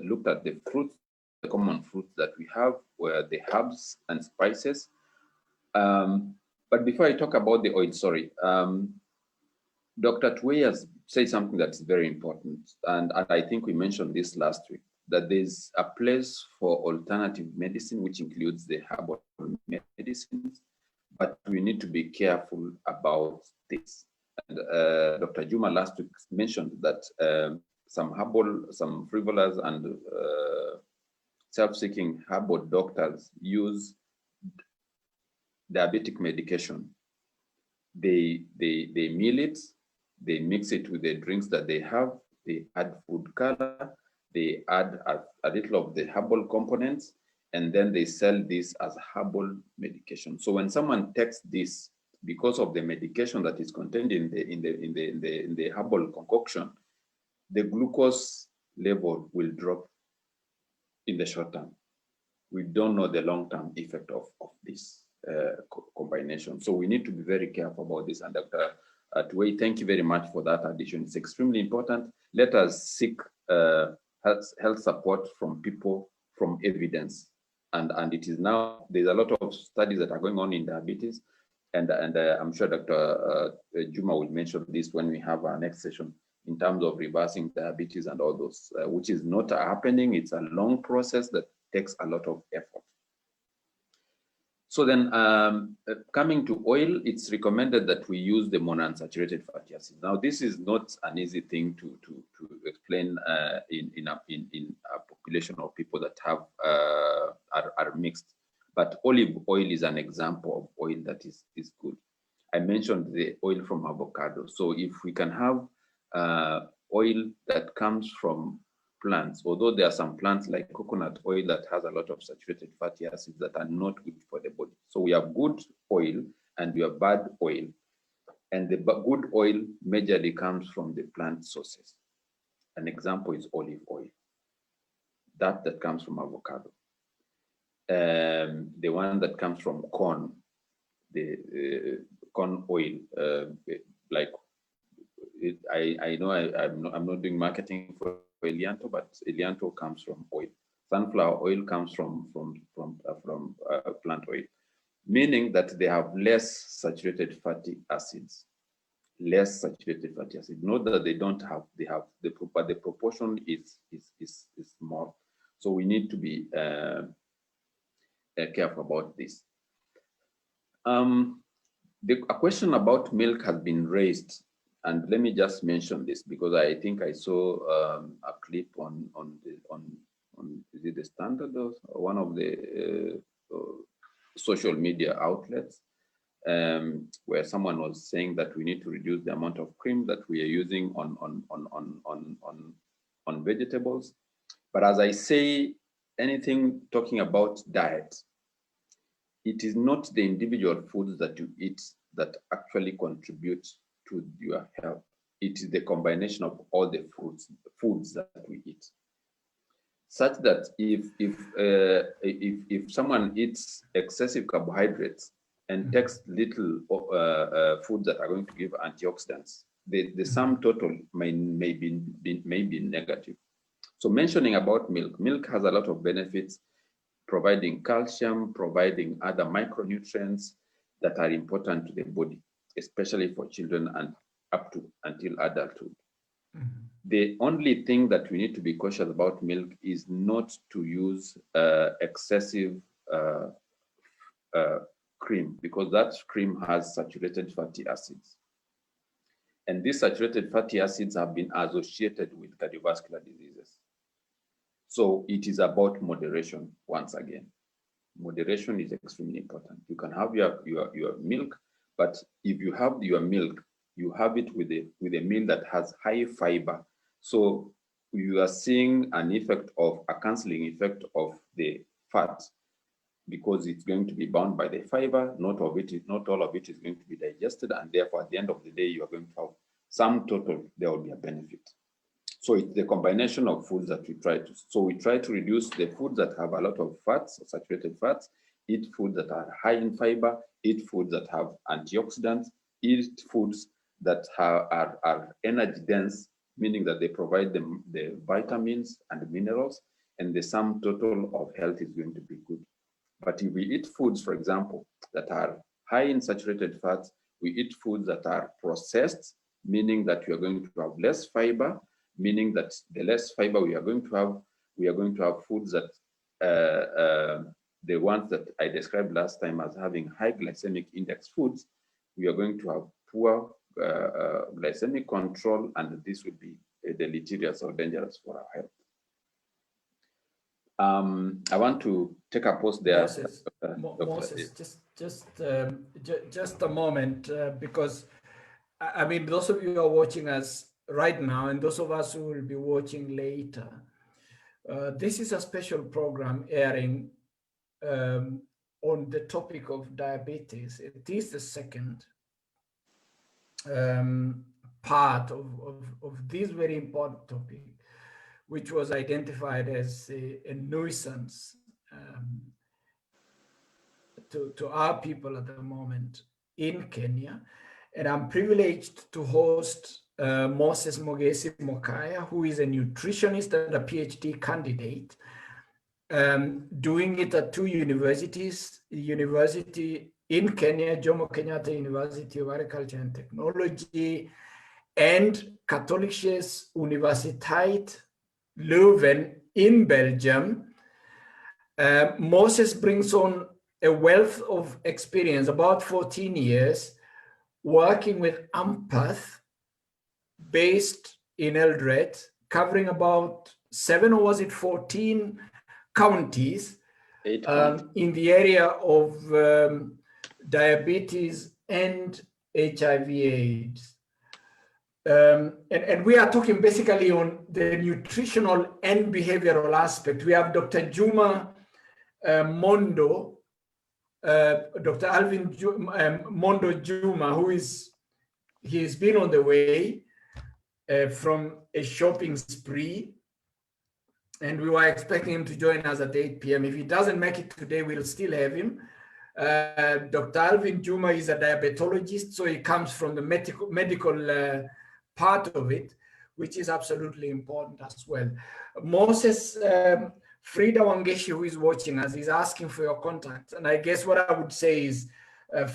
looked at the fruits, the common fruits that we have, where the herbs and spices. But before I talk about the oil, sorry, Dr. Tuwe has said something that's very important, and I think we mentioned this last week, that there's a place for alternative medicine, which includes the herbal medicines, but we need to be careful about this. And Dr. Juma last week mentioned that some frivolous and self-seeking herbal doctors use diabetic medication. They mill it, they mix it with the drinks that they have, they add food color, they add a little of the herbal components, and then they sell this as herbal medication. So when someone takes this because of the medication that is contained in the herbal concoction, the glucose level will drop in the short term. We don't know the long-term effect of this combination. So we need to be very careful about this. And Dr. Tuwei, thank you very much for that addition. It's extremely important. Let us seek health support from people, from evidence. And it is now, there's a lot of studies that are going on in diabetes. And I'm sure Dr. Juma will mention this when we have our next session in terms of reversing diabetes and all those, which is not happening. It's a long process that takes a lot of effort. So then coming to oil, it's recommended that we use the monounsaturated fatty acids. Now, this is not an easy thing to explain in a population of people that have are mixed. But olive oil is an example of oil that is good. I mentioned the oil from avocado. So if we can have oil that comes from plants, although there are some plants like coconut oil that has a lot of saturated fatty acids that are not good for the body. So we have good oil and we have bad oil. And the good oil majorly comes from the plant sources. An example is olive oil, that comes from avocado. The one that comes from corn, the corn oil, like I know I'm not doing marketing for Elianto, but Elianto comes from oil. Sunflower oil comes from plant oil, meaning that they have less saturated fatty acids. Less saturated fatty acids. Not that they don't have, but the proportion is small. So we need to be careful about this. A question about milk has been raised, and let me just mention this because I think I saw a clip on is it the Standard or one of the social media outlets where someone was saying that we need to reduce the amount of cream that we are using on vegetables. But as I say, anything talking about diet, it is not the individual foods that you eat that actually contribute to your health. It is the combination of all the foods that we eat. Such that if someone eats excessive carbohydrates and takes little foods that are going to give antioxidants, the sum total may be negative. So mentioning about milk has a lot of benefits, providing calcium, providing other micronutrients that are important to the body, especially for children and up to until adulthood. Mm-hmm. The only thing that we need to be cautious about milk is not to use excessive cream, because that cream has saturated fatty acids. And these saturated fatty acids have been associated with cardiovascular diseases. So it is about moderation once again. Moderation is extremely important. You can have your milk, but if you have your milk, you have it with a meal that has high fiber. So you are seeing an effect of a cancelling effect of the fat, because it's going to be bound by the fiber. Not all of it is going to be digested, and therefore at the end of the day, you are going to have some total, there will be a benefit. So it's the combination of foods that we try to. So we try to reduce the foods that have a lot of fats, saturated fats, eat foods that are high in fiber, eat foods that have antioxidants, eat foods that are energy dense, meaning that they provide the vitamins and minerals, and the sum total of health is going to be good. But if we eat foods, for example, that are high in saturated fats, we eat foods that are processed, meaning that we are going to have less fiber, meaning that the less fiber we are going to have foods that the ones that I described last time as having high glycemic index foods, we are going to have poor glycemic control, and this will be deleterious or dangerous for our health. I want to take a pause there. Moses, just a moment, because I mean, those of you who are watching us right now, and those of us who will be watching later, this is a special program airing on the topic of diabetes. It is the second part of this very important topic, which was identified as a nuisance to our people at the moment in Kenya. And I'm privileged to host Moses Moses Mokaya, who is a nutritionist and a PhD candidate, doing it at two universities, University in Kenya, Jomo Kenyatta University of Agriculture and Technology, and Katholische Universiteit Leuven in Belgium. Moses brings on a wealth of experience, about 14 years, working with AMPATH, based in Eldoret, covering about 7 or was it 14 counties in the area of diabetes and HIV/AIDS. And we are talking basically on the nutritional and behavioral aspect. We have Dr. Juma Mondo, Dr. Alvin Mondo Juma, he's been on the way from a shopping spree, and we were expecting him to join us at 8 p.m. If he doesn't make it today, we'll still have him. Dr. Alvin Juma is a diabetologist, so he comes from the medical part of it, which is absolutely important as well. Moses, Frida Wangeshi, who is watching us, is asking for your contact. And I guess what I would say is,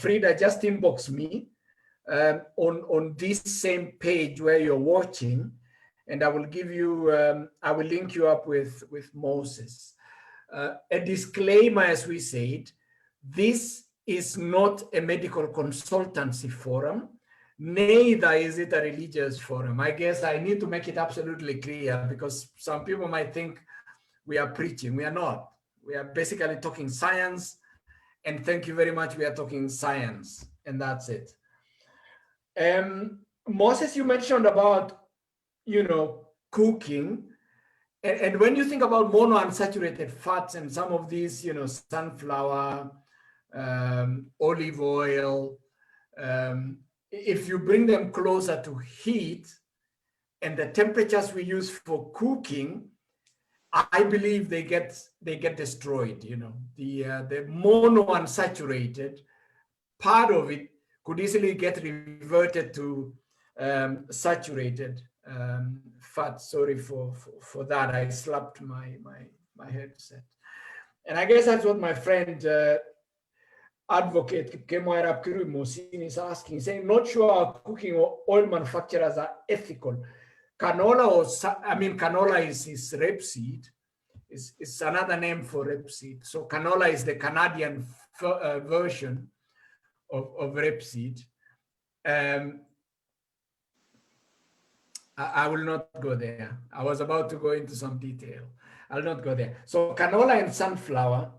Frida, just inbox me on this same page where you're watching, and I will give you, I will link you up with Moses. A disclaimer, as we said, this is not a medical consultancy forum, neither is it a religious forum. I guess I need to make it absolutely clear, because some people might think we are preaching. We are not. We are basically talking science, and thank you very much. We are talking science, and that's it. Moses, you mentioned about, cooking. And when you think about monounsaturated fats and some of these, sunflower, olive oil, if you bring them closer to heat and the temperatures we use for cooking, I believe they get destroyed. The monounsaturated part of it could easily get reverted to saturated fat. Sorry for that. I slapped my headset. And I guess that's what my friend advocate Kemoira Mosin is asking, saying, not sure how cooking oil manufacturers are ethical. Canola is rapeseed. It's another name for rapeseed. So canola is the Canadian version of rapeseed. I will not go there. I was about to go into some detail. I'll not go there. So canola and sunflower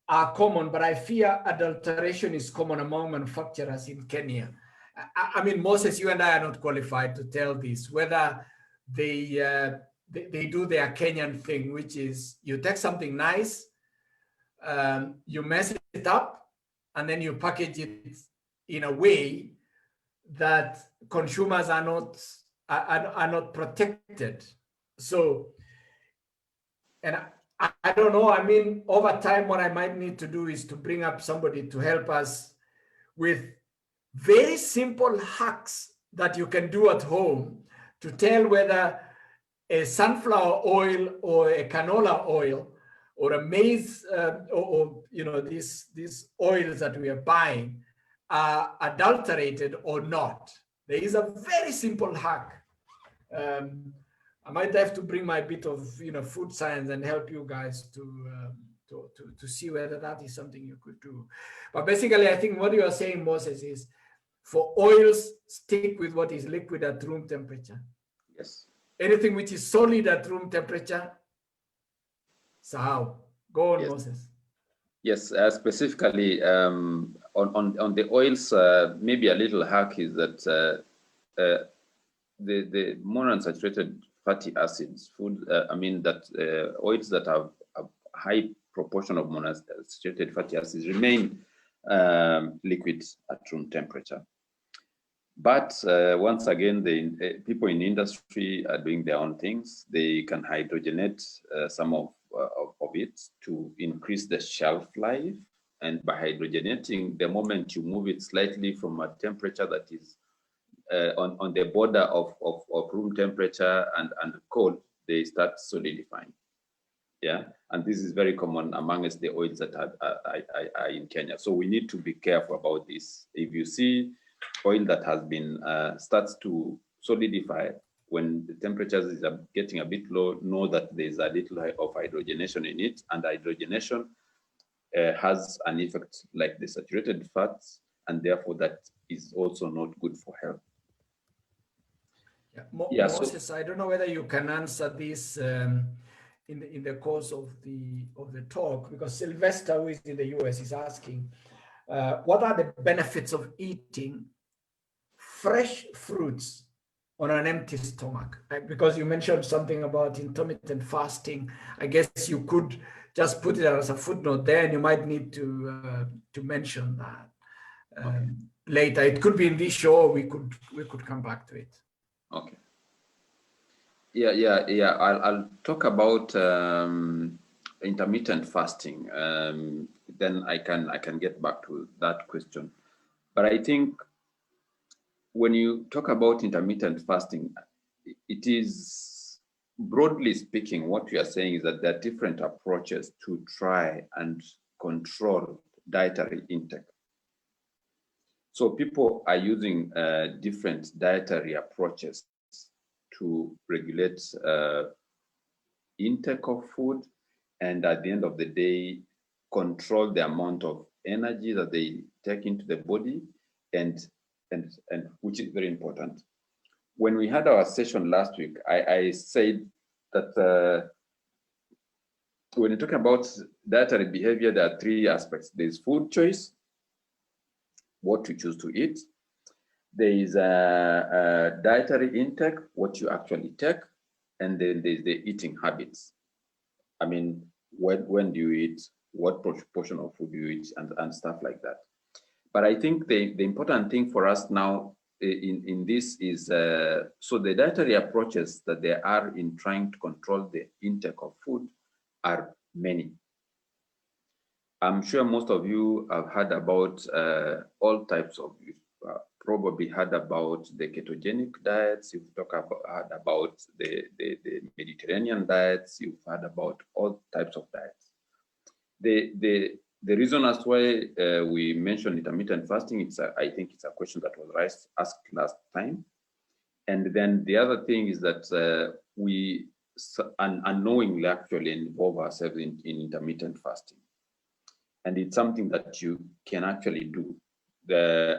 are common, but I fear adulteration is common among manufacturers in Kenya. Moses, you and I are not qualified to tell this, whether they do their Kenyan thing, which is you take something nice, you mess it up, and then you package it in a way that consumers are not protected. So, and I don't know, over time, what I might need to do is to bring up somebody to help us with very simple hacks that you can do at home to tell whether a sunflower oil or a canola oil or a maize or these oils that we are buying are adulterated or not. There is a very simple hack. I might have to bring my bit of food science and help you guys to see whether that is something you could do. But basically, I think what you are saying, Moses, is for oils, stick with what is liquid at room temperature. Yes. Anything which is solid at room temperature, so go on, yes. Moses. Yes, specifically on the oils, maybe a little hack is that the monounsaturated fatty acids, oils that have a high proportion of monounsaturated fatty acids remain liquid at room temperature. But once again, the people in the industry are doing their own things. They can hydrogenate some of it to increase the shelf life. And by hydrogenating, the moment you move it slightly from a temperature that is on the border of room temperature and cold, they start solidifying. Yeah, and this is very common amongst the oils that are in Kenya. So we need to be careful about this. If you see oil that has been starts to solidify when the temperatures is getting a bit low, know that there's a little of hydrogenation in it, and hydrogenation has an effect like the saturated fats, and therefore that is also not good for health. Yeah, Moses, I don't know whether you can answer this in the course of the talk, because Sylvester, who is in the US, is asking, what are the benefits of eating fresh fruits on an empty stomach? Right? Because you mentioned something about intermittent fasting. I guess you could just put it as a footnote there, and you might need to mention that later. It could be in this show. We could come back to it. Okay. Yeah. I'll talk about intermittent fasting. Then I can get back to that question. But I think when you talk about intermittent fasting, it is, broadly speaking, what we are saying is that there are different approaches to try and control dietary intake. So people are using different dietary approaches to regulate intake of food, and at the end of the day, control the amount of energy that they take into the body, and which is very important. When we had our session last week, I said that when you talk about dietary behavior, there are three aspects. There's food choice, what you choose to eat. There is a dietary intake, what you actually take, and then there's the eating habits. I mean, when do you eat, what proportion of food do you eat, and stuff like that. But I think the important thing for us now in this is, so the dietary approaches that there are in trying to control the intake of food are many. I'm sure most of you have heard about all types of, probably heard about the ketogenic diets, you've heard about the Mediterranean diets, you've heard about all types of diets. The reason as why we mentioned intermittent fasting, I think it's a question that was asked last time. And then the other thing is that we unknowingly actually involve ourselves in intermittent fasting. And it's something that you can actually do.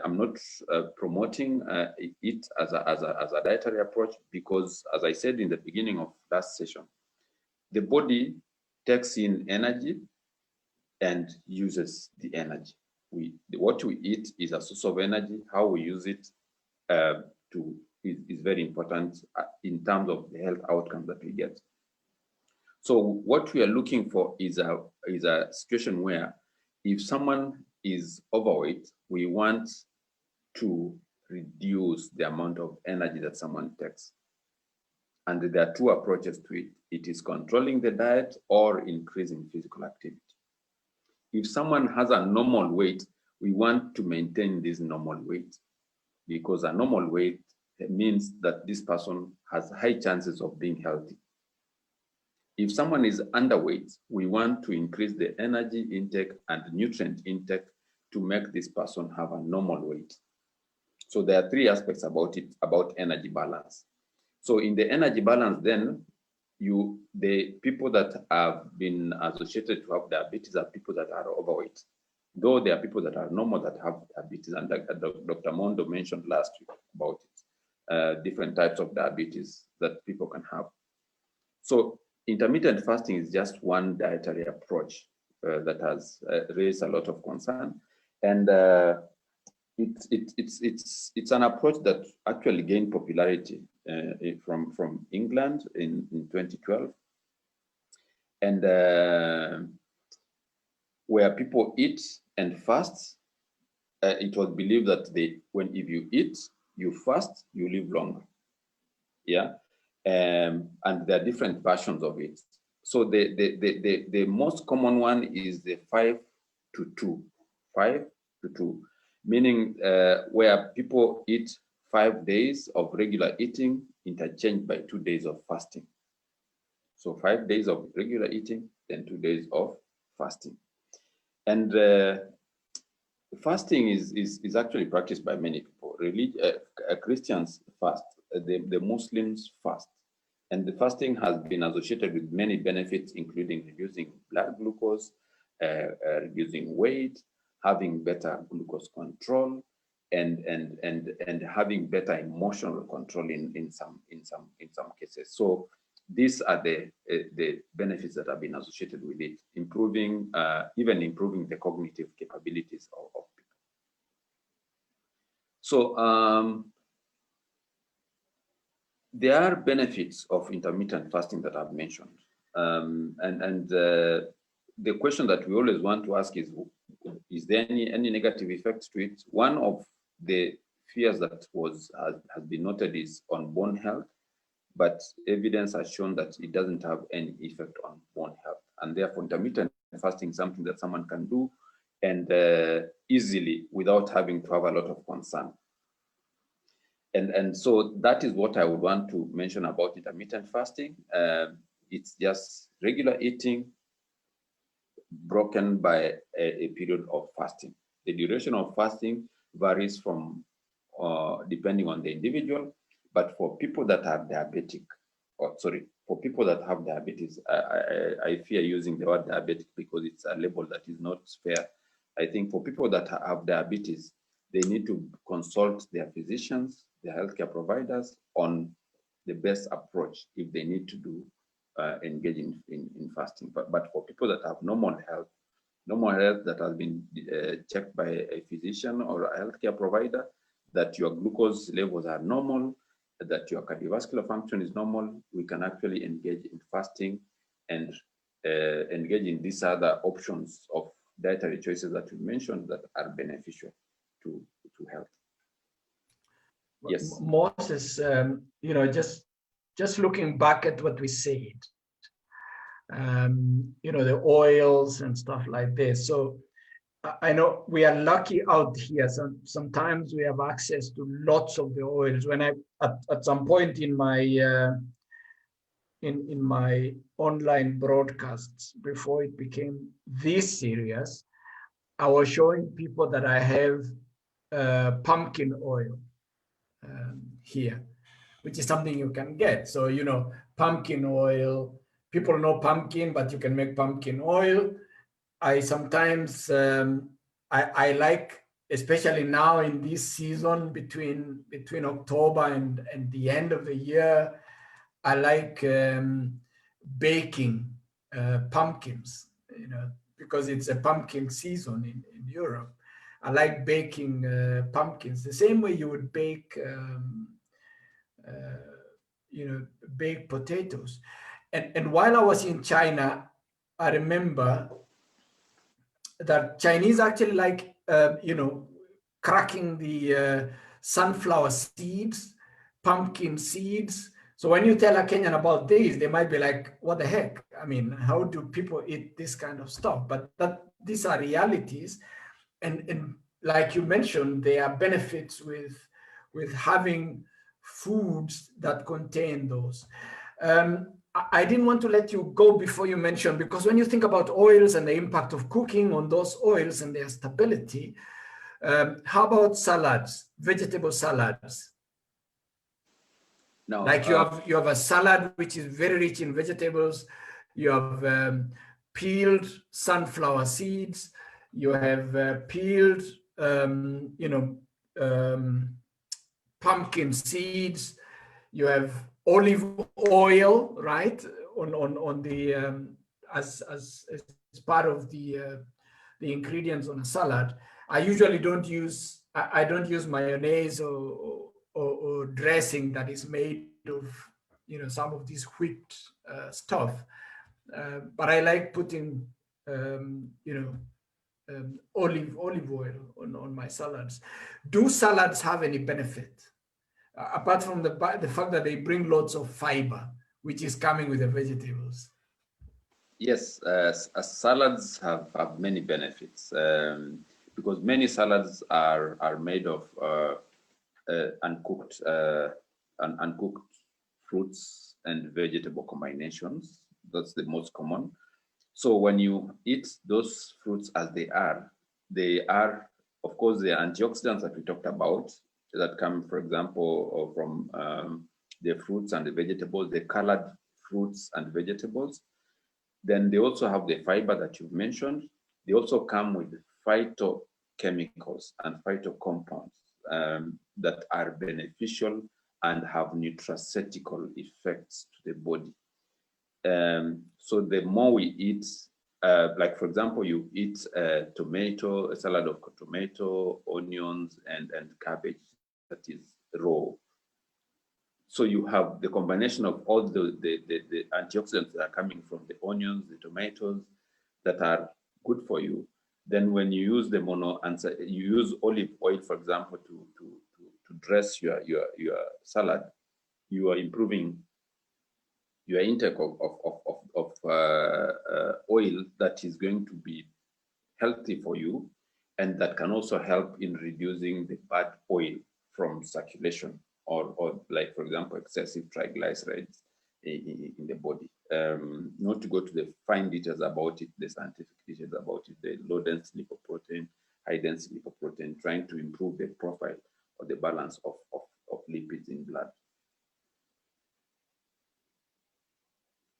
I'm not promoting it as a dietary approach, because as I said in the beginning of last session, the body takes in energy and uses the energy. What we eat is a source of energy. How we use it is very important in terms of the health outcomes that we get. So what we are looking for is a situation where if someone is overweight, we want to reduce the amount of energy that someone takes. And there are two approaches to it. It is controlling the diet or increasing physical activity. If someone has a normal weight, we want to maintain this normal weight, because a normal weight means that this person has high chances of being healthy. If someone is underweight, we want to increase the energy intake and nutrient intake to make this person have a normal weight. So there are three aspects about it, about energy balance. So in the energy balance, then the people that have been associated to have diabetes are people that are overweight. Though there are people that are normal that have diabetes, and Dr. Mondo mentioned last week about it, different types of diabetes that people can have. So intermittent fasting is just one dietary approach that has raised a lot of concern, and it's an approach that actually gained popularity from England in 2012, and where people eat and fast. It was believed that if you eat, you fast, you live longer. Yeah, and there are different versions of it. So the most common one is the 5-2, 5-2, meaning where people eat 5 days of regular eating interchanged by 2 days of fasting. So 5 days of regular eating, then 2 days of fasting. And fasting is actually practiced by many people. Christians fast, the Muslims fast. And the fasting has been associated with many benefits, including reducing blood glucose, reducing weight, having better glucose control, and having better emotional control in some cases. So these are the benefits that have been associated with it, even improving the cognitive capabilities of people. So there are benefits of intermittent fasting that I've mentioned. The question that we always want to ask is there any negative effects to it? One of the fears that has been noted is on bone health, but evidence has shown that it doesn't have any effect on bone health. And therefore, intermittent fasting is something that someone can do and easily without having to have a lot of concern. And so that is what I would want to mention about intermittent fasting. It's just regular eating broken by a period of fasting. The duration of fasting varies from depending on the individual, but for people that are diabetic, for people that have diabetes, I fear using the word diabetic because it's a label that is not fair. I think for people that have diabetes, they need to consult their physicians, their healthcare providers on the best approach if they need to engage in fasting. But for people that have normal health that has been checked by a physician or a healthcare provider, that your glucose levels are normal, that your cardiovascular function is normal, we can actually engage in fasting and engage in these other options of dietary choices that we mentioned that are beneficial to health. Yes. Moses, just looking back at what we said, the oils and stuff like this. So I know we are lucky out here. Sometimes we have access to lots of the oils. When at some point in my in my online broadcasts before it became this serious, I was showing people that I have pumpkin oil here, which is something you can get. So pumpkin oil. People know pumpkin, but you can make pumpkin oil. I sometimes I like, especially now in this season between October and the end of the year, I like baking pumpkins, because it's a pumpkin season in Europe. I like baking pumpkins the same way you would bake baked potatoes. And while I was in China, I remember that Chinese actually like, cracking the sunflower seeds, pumpkin seeds. So when you tell a Kenyan about this, they might be like, what the heck? I mean, how do people eat this kind of stuff? But these are realities. And like you mentioned, there are benefits with having foods that contain those. I didn't want to let you go before you mentioned, because when you think about oils and the impact of cooking on those oils and their stability, how about salads, vegetable salads? No, like you have a salad which is very rich in vegetables. You have peeled sunflower seeds. You have peeled, pumpkin seeds. You have olive oil, right, on the as part of the ingredients on a salad. I usually don't use mayonnaise or dressing that is made of some of this whipped stuff, but I like putting olive oil on my salads. Do salads have any benefit apart from the fact that they bring lots of fiber, which is coming with the vegetables? Yes, salads have many benefits because many salads are made of uncooked fruits and vegetable combinations. That's the most common. So when you eat those fruits as they are, of course, the antioxidants that we talked about that come, for example, from the fruits and the vegetables, the colored fruits and vegetables. Then they also have the fiber that you've mentioned. They also come with phytochemicals and phytocompounds that are beneficial and have nutraceutical effects to the body. So the more we eat, like for example, you eat a salad of tomato, onions, and cabbage that is raw. So you have the combination of all the antioxidants that are coming from the onions, the tomatoes that are good for you. Then when you use you use olive oil, for example, to dress your salad, you are improving your intake of oil that is going to be healthy for you, and that can also help in reducing the bad oil from circulation or like, for example, excessive triglycerides in the body. Not to go to the fine details about it, the scientific details about it, the low density lipoprotein, high density lipoprotein, trying to improve the profile or the balance of lipids in blood.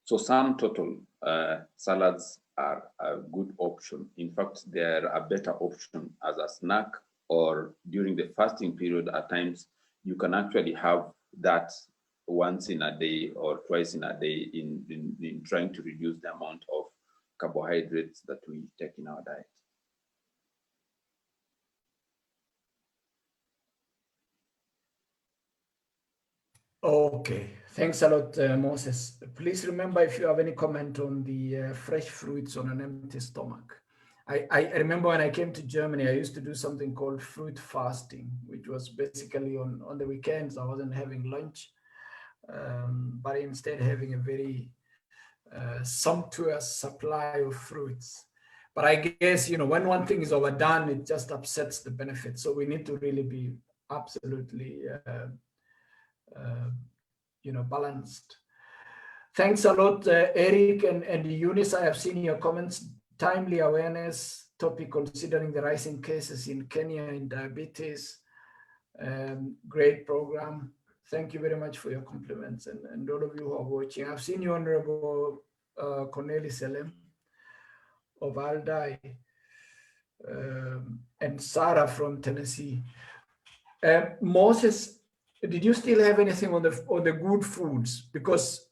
So sum total, salads are a good option. In fact, they're a better option as a snack or during the fasting period. At times, you can actually have that once in a day or twice in a day in trying to reduce the amount of carbohydrates that we take in our diet. Okay, thanks a lot, Moses. Please remember, if you have any comment on the fresh fruits on an empty stomach. I remember when I came to Germany, I used to do something called fruit fasting, which was basically on the weekends. I wasn't having lunch, but instead having a very sumptuous supply of fruits. But I guess, when one thing is overdone, it just upsets the benefit. So we need to really be absolutely balanced. Thanks a lot, Eric and Eunice. I have seen your comments. Timely awareness topic considering the rising cases in Kenya in diabetes. Great program. Thank you very much for your compliments and all of you who are watching. I've seen you, Honorable Cornelis Selem of Aldai, and Sarah from Tennessee. Moses, did you still have anything on the good foods? Because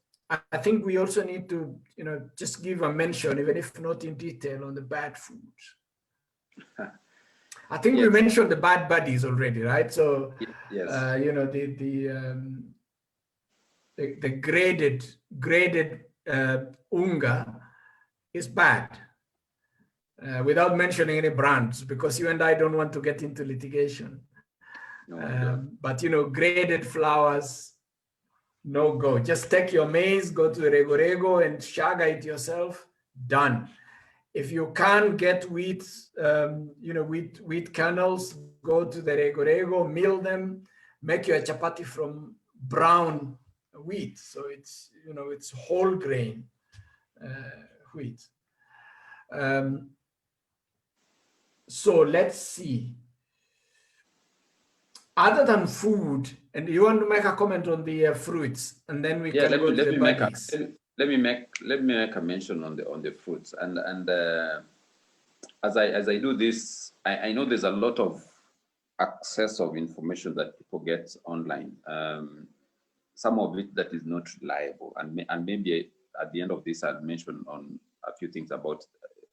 I think we also need to, just give a mention, even if not in detail, on the bad foods. I think yes. we mentioned the bad buddies already, right? So, yes. The graded unga is bad, without mentioning any brands, because you and I don't want to get into litigation. No, but graded flours, no go. Just take your maize, go to the Rego and shaga it yourself. Done. If you can't get wheat, wheat kernels, go to the Rego, mill them, make your chapati from brown wheat. So it's it's whole grain wheat. So let's see. Other than food, and you want to make a comment on the fruits, and then we can go to the buddies. Let me make a mention on the fruits, and as I do this, I know there's a lot of access of information that people get online. Some of it that is not reliable, and maybe at the end of this, I'll mention on a few things about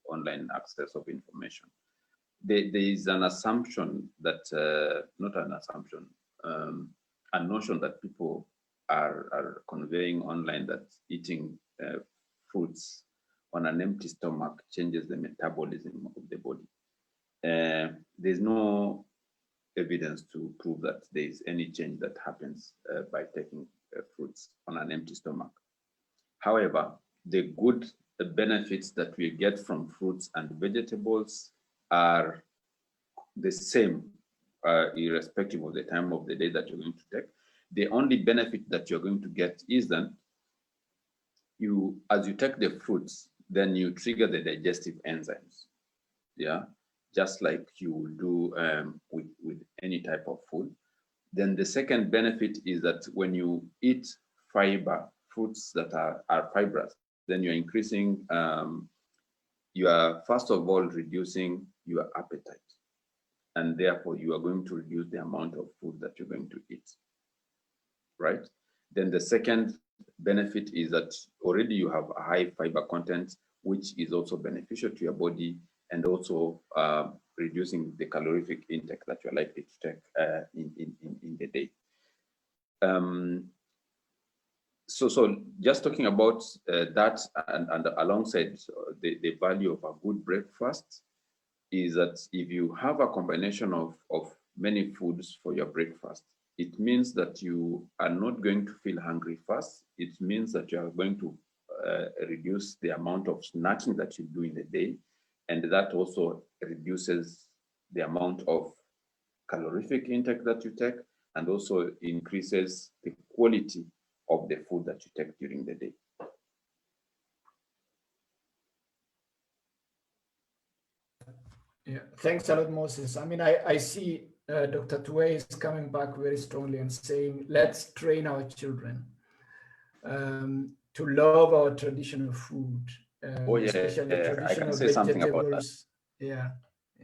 online access of information. There is an assumption that, not an assumption, a notion that people are conveying online that eating fruits on an empty stomach changes the metabolism of the body. there's no evidence to prove that there is any change that happens by taking fruits on an empty stomach. However, the good benefits that we get from fruits and vegetables are the same, irrespective of the time of the day that you're going to take. The only benefit that you're going to get is that as you take the fruits, then you trigger the digestive enzymes. Yeah, just like you will do with any type of food. Then the second benefit is that when you eat fruits that are fibrous, then you're increasing, you are first of all reducing your appetite. And therefore you are going to reduce the amount of food that you're going to eat, right? Then the second benefit is that already you have a high fiber content, which is also beneficial to your body, and also reducing the calorific intake that you're likely to take in the day. So just talking about that, and alongside the value of a good breakfast, is that if you have a combination of many foods for your breakfast, it means that you are not going to feel hungry fast. It means that you are going to reduce the amount of snacking that you do in the day, and that also reduces the amount of calorific intake that you take, and also increases the quality of the food that you take during the day. Yeah, thanks a lot, Moses. I mean, I see Dr. Tuwe is coming back very strongly and saying, let's train our children to love our traditional food, especially traditional I can say vegetables. something about that.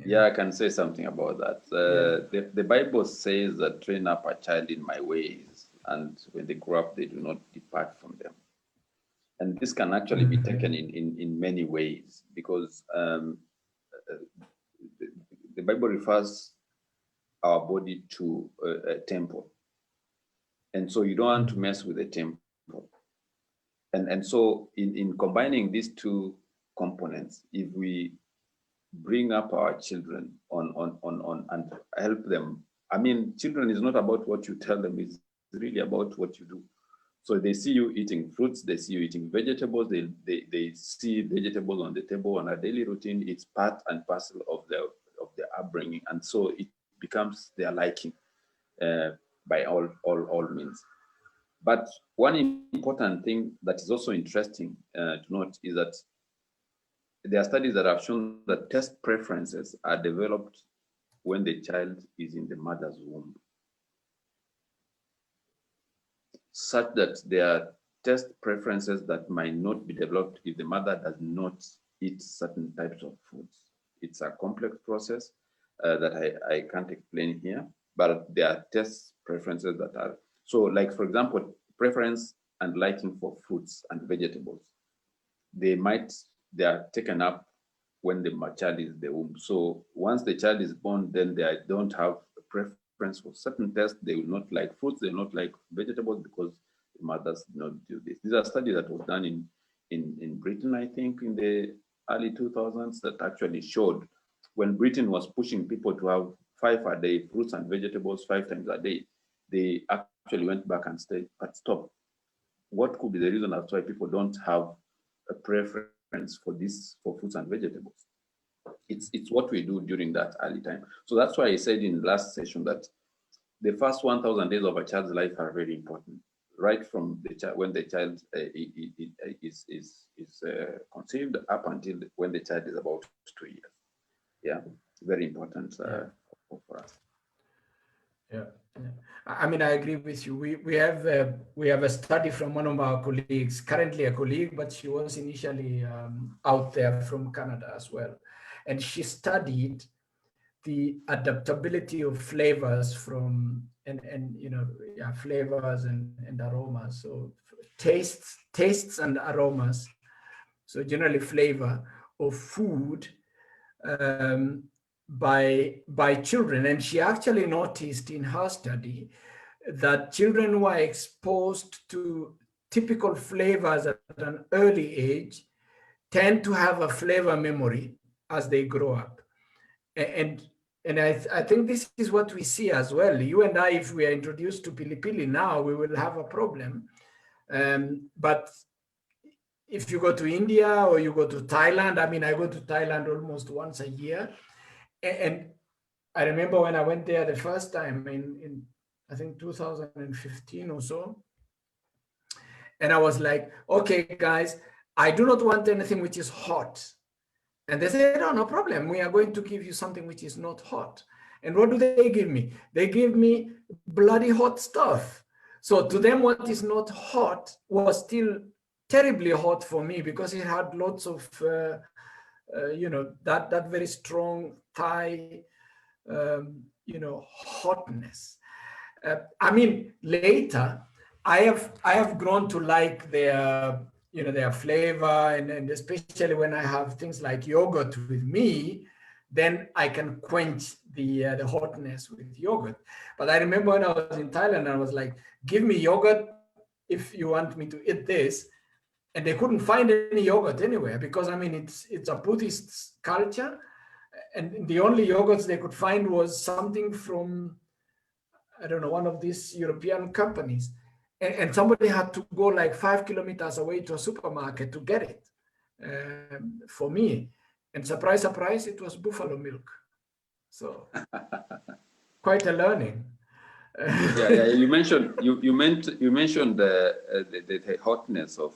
Yeah, I can say something about that. The Bible says that train up a child in my ways, and when they grow up, they do not depart from them. And this can actually be taken in many ways, because the Bible refers our body to a temple. And so you don't want to mess with the temple. And so in combining these two components, if we bring up our children on and help them, I mean, children is not about what you tell them, it's really about what you do. So they see you eating fruits, they see you eating vegetables, they see vegetables on the table on a daily routine. It's part and parcel of their upbringing, and so it becomes their liking by all means. But one important thing that is also interesting to note is that there are studies that have shown that taste preferences are developed when the child is in the mother's womb, such that there are taste preferences that might not be developed if the mother does not eat certain types of foods. It's a complex process that I can't explain here, but there are taste preferences that are, so like, for example, preference and liking for fruits and vegetables, they are taken up when the child is in the womb. So once the child is born, then they don't have a preference for certain tastes. They will not like fruits, they will not like vegetables, because the mothers did not do this. These are studies that was done in Britain, I think, in the early 2000s, that actually showed when Britain was pushing people to have 5 a day, fruits and vegetables 5 times a day, they actually went back and said, but stop. What could be the reason as to why people don't have a preference for fruits and vegetables? It's what we do during that early time. So that's why I said in the last session that the first 1,000 days of a child's life are very important, right from when the child is conceived up until when the child is about 2 years. Yeah, very important for us. Yeah. I mean, I agree with you. We have a study from one of our colleagues, currently a colleague, but she was initially out there from Canada as well, and she studied the adaptability of flavors from flavors and aromas. So tastes and aromas. So generally flavor of food. By children, and she actually noticed in her study that children who are exposed to typical flavors at an early age tend to have a flavor memory as they grow up. And I think this is what we see as well. You and I, if we are introduced to pilipili now, we will have a problem. But if you go to India or you go to Thailand, I mean, I go to Thailand almost once a year. And I remember when I went there the first time in I think 2015 or so. And I was like, okay, guys, I do not want anything which is hot. And they said, oh, no problem. We are going to give you something which is not hot. And what do they give me? They give me bloody hot stuff. So to them, what is not hot was still terribly hot for me because it had lots of, that very strong Thai, hotness. I mean, later, I have grown to like their flavor, and especially when I have things like yogurt with me, then I can quench the hotness with yogurt. But I remember when I was in Thailand, I was like, give me yogurt if you want me to eat this. And they couldn't find any yogurt anywhere because I mean it's a Buddhist culture, and the only yogurts they could find was something from, I don't know, one of these European companies. And somebody had to go like 5 kilometers away to a supermarket to get it for me. And surprise, surprise, it was buffalo milk. So quite a learning. Yeah. You mentioned the hotness of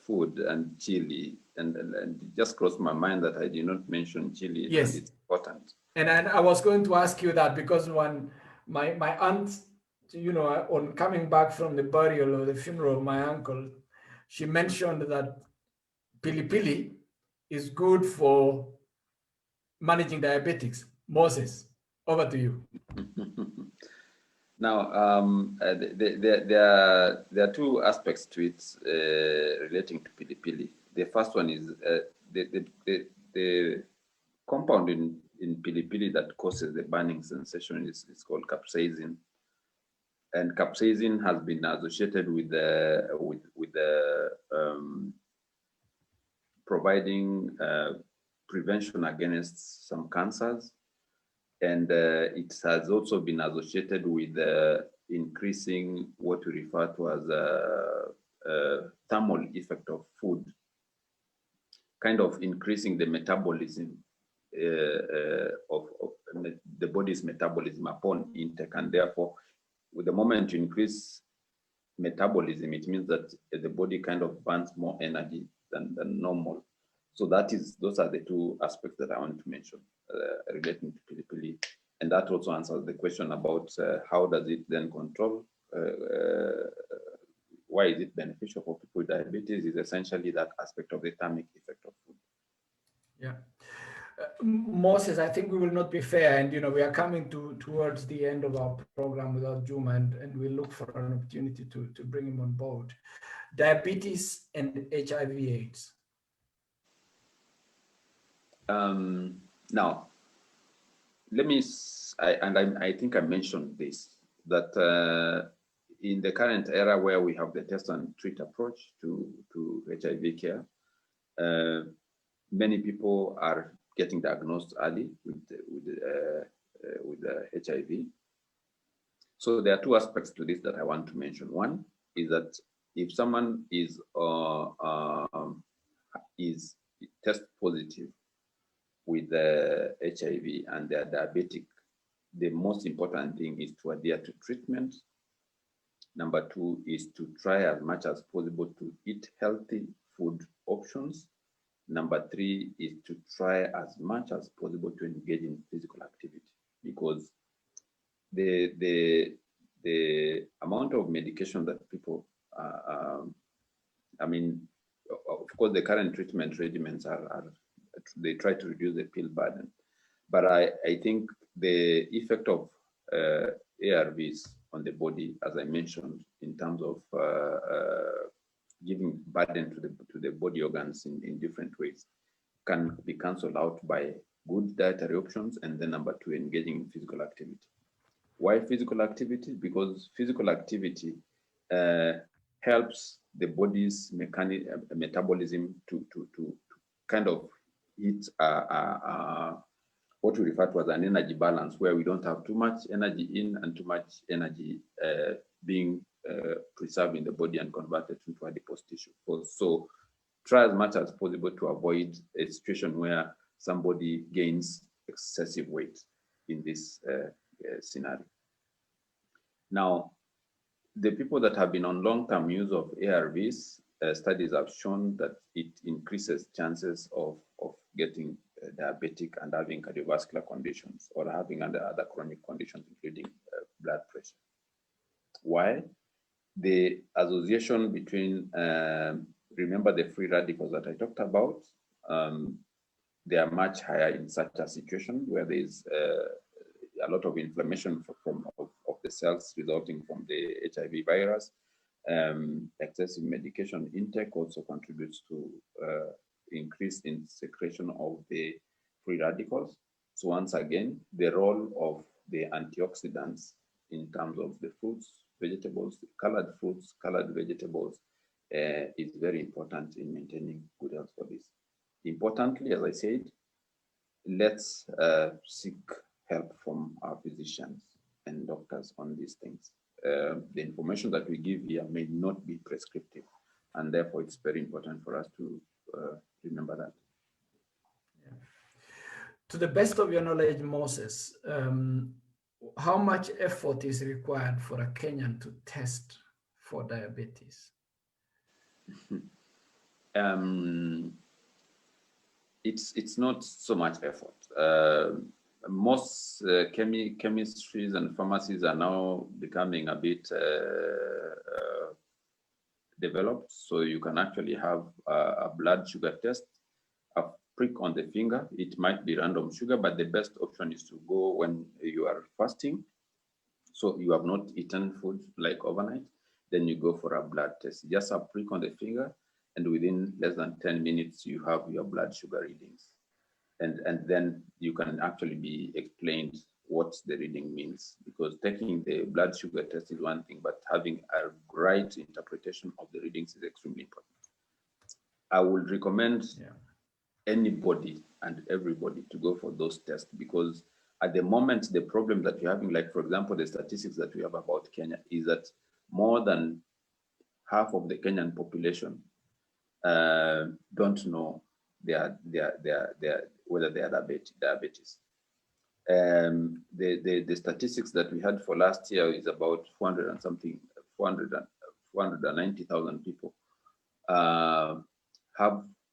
food and chili, and it just crossed my mind that I did not mention chili. Yes, and it's important. And I was going to ask you that because when my aunt, on coming back from the burial or the funeral of my uncle, she mentioned that pilipili is good for managing diabetics. Moses, over to you. Now, there are two aspects to it relating to pilipili. The first one is the compound in pilipili that causes the burning sensation is called capsaicin, and capsaicin has been associated with providing prevention against some cancers, and it has also been associated with increasing what we refer to as a thermal effect of food, kind of increasing the metabolism of the body's metabolism upon intake, and therefore, with the moment you increase metabolism, it means that the body kind of burns more energy than normal. So those are the two aspects that I want to mention relating to pilipili, and that also answers the question about how does it then control. Why is it beneficial for people with diabetes? Is essentially that aspect of the thermic effect of food. Yeah. Moses, I think we will not be fair, and we are coming towards the end of our program without Juma, and we'll look for an opportunity to bring him on board. Diabetes and HIV/AIDS. Now, I think I mentioned this, that in the current era where we have the test and treat approach to HIV care, many people are getting diagnosed early with HIV. So there are two aspects to this that I want to mention. One is that if someone is test positive with HIV and they are diabetic, the most important thing is to adhere to treatment. Number two is to try as much as possible to eat healthy food options. Number three is to try as much as possible to engage in physical activity, because the amount of medication that people, I mean, of course, the current treatment regimens they try to reduce the pill burden, but I think the effect of ARVs on the body, as I mentioned, in terms of giving burden to the body organs in different ways, can be cancelled out by good dietary options, and then number two, engaging in physical activity. Why physical activity? Because physical activity helps the body's metabolism to kind of hit what we refer to as an energy balance, where we don't have too much energy in and too much energy being preserved in the body and converted into adipose tissue. So try as much as possible to avoid a situation where somebody gains excessive weight in this scenario. Now, the people that have been on long-term use of ARVs, studies have shown that it increases chances of getting diabetic and having cardiovascular conditions, or having other chronic conditions, including blood pressure. Why? The association between, remember the free radicals that I talked about, they are much higher in such a situation where there is a lot of inflammation of the cells resulting from the HIV virus. Excessive medication intake also contributes to increase in secretion of the free radicals. So once again, the role of the antioxidants in terms of the fruits, vegetables, colored fruits, colored vegetables is very important in maintaining good health for this. Importantly, as I said, let's seek help from our physicians and doctors on these things. The information that we give here may not be prescriptive, and therefore it's very important for us to remember that. Yeah. To the best of your knowledge, Moses, how much effort is required for a Kenyan to test for diabetes? It's not so much effort. Most chemistries and pharmacies are now becoming a bit developed, so you can actually have a blood sugar test, a prick on the finger. It might be random sugar, but the best option is to go when you are fasting, so you have not eaten food like overnight, then you go for a blood test. Just a prick on the finger, and within less than 10 minutes, you have your blood sugar readings. And then you can actually be explained what the reading means, because taking the blood sugar test is one thing, but having a right interpretation of the readings is extremely important. I would recommend anybody and everybody to go for those tests, because at the moment, the problem that you're having, like for example, the statistics that we have about Kenya is that more than half of the Kenyan population don't know whether they are diabetes. The statistics that we had for last year is about 490,000 people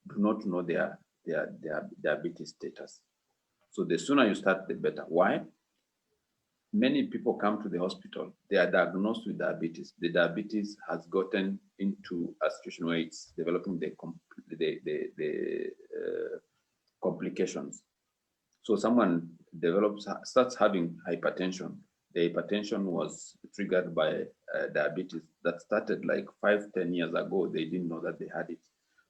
do not know their diabetes status. So the sooner you start, the better. Why? Many people come to the hospital, they are diagnosed with diabetes. The diabetes has gotten into a situation where it's developing the complications. So someone starts having hypertension. The hypertension was triggered by diabetes that started like 5-10 years ago. They didn't know that they had it.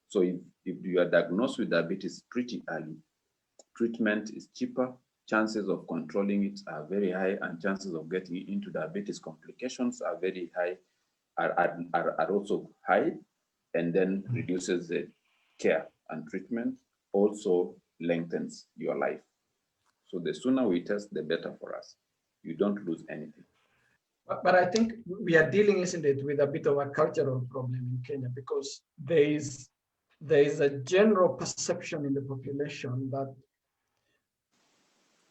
So if you are diagnosed with diabetes pretty early, treatment is cheaper, chances of controlling it are very high, and chances of getting into diabetes complications are very high, are also high, and then reduces the care and treatment, also lengthens your life. So the sooner we test, the better for us. You don't lose anything. But I think we are dealing, isn't it, with a bit of a cultural problem in Kenya, because there is a general perception in the population that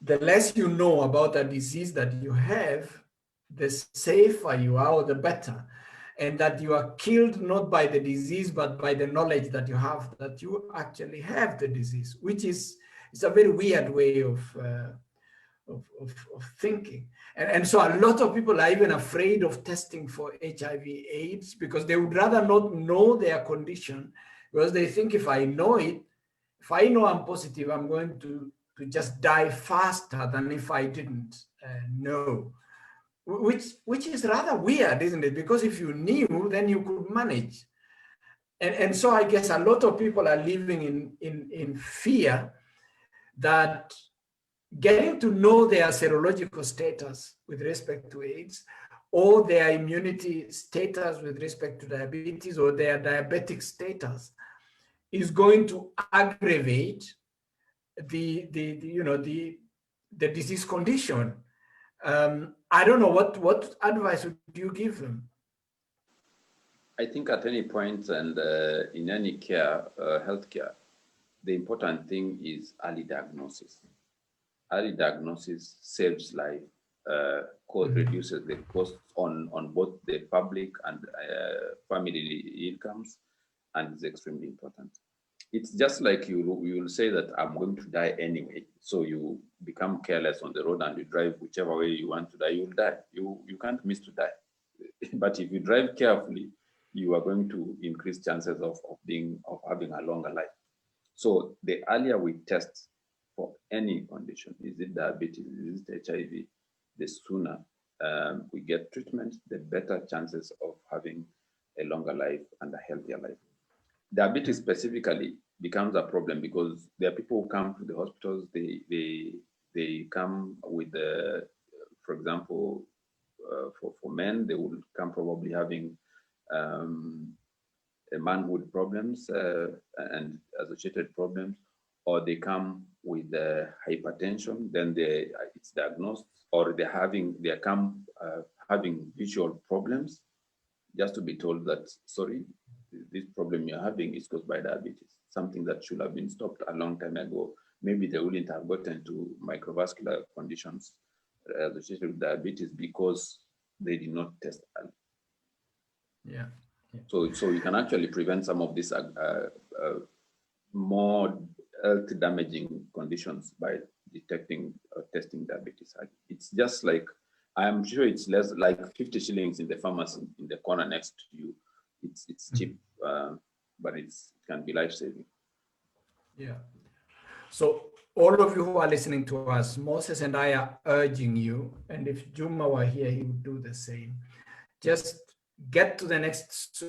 the less you know about a disease that you have, the safer you are, or the better. And that you are killed not by the disease, but by the knowledge that you have, that you actually have the disease, which is a very weird way of thinking. And so a lot of people are even afraid of testing for HIV/AIDS, because they would rather not know their condition, because they think if I know it, if I know I'm positive, I'm going to just die faster than if I didn't know, which is rather weird, isn't it? Because if you knew, then you could manage. And so I guess a lot of people are living in fear that getting to know their serological status with respect to AIDS, or their immunity status with respect to diabetes, or their diabetic status, is going to aggravate the the disease condition. I don't know, what advice would you give them? I think at any point and in any care, healthcare, the important thing is early diagnosis. Early diagnosis saves life, reduces the costs on both the public and family incomes, and is extremely important. It's just like you will say that I'm going to die anyway, so you become careless on the road and you drive whichever way you want to die, you'll die. You can't miss to die. But if you drive carefully, you are going to increase chances of having a longer life. So the earlier we test for any condition, is it diabetes, is it HIV, the sooner we get treatment, the better chances of having a longer life and a healthier life. Diabetes specifically becomes a problem because there are people who come to the hospitals, they come with, for example, for men, they will come probably having manhood problems and associated problems, or they come with hypertension, then it's diagnosed, or they come having visual problems, just to be told that, sorry, this problem you're having is caused by diabetes, something that should have been stopped a long time ago. Maybe they wouldn't have gotten to microvascular conditions associated with diabetes because they did not test early. Yeah. So you can actually prevent some of these more health damaging conditions by detecting or testing diabetes. It's just like, I'm sure it's less like 50 shillings in the pharmacy in the corner next to you. It's cheap, but it can be life-saving. Yeah. So all of you who are listening to us, Moses and I are urging you, and if Juma were here, he would do the same. Just get to the next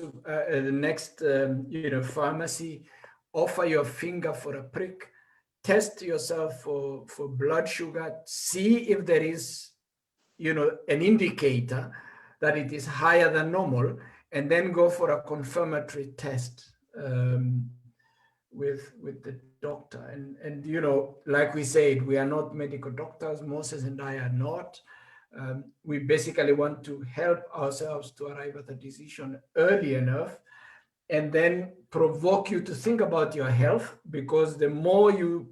pharmacy, offer your finger for a prick, test yourself for blood sugar, see if there is an indicator that it is higher than normal, and then go for a confirmatory test with the doctor. And like we said, we are not medical doctors. Moses and I are not. We basically want to help ourselves to arrive at a decision early enough, and then provoke you to think about your health, because the more you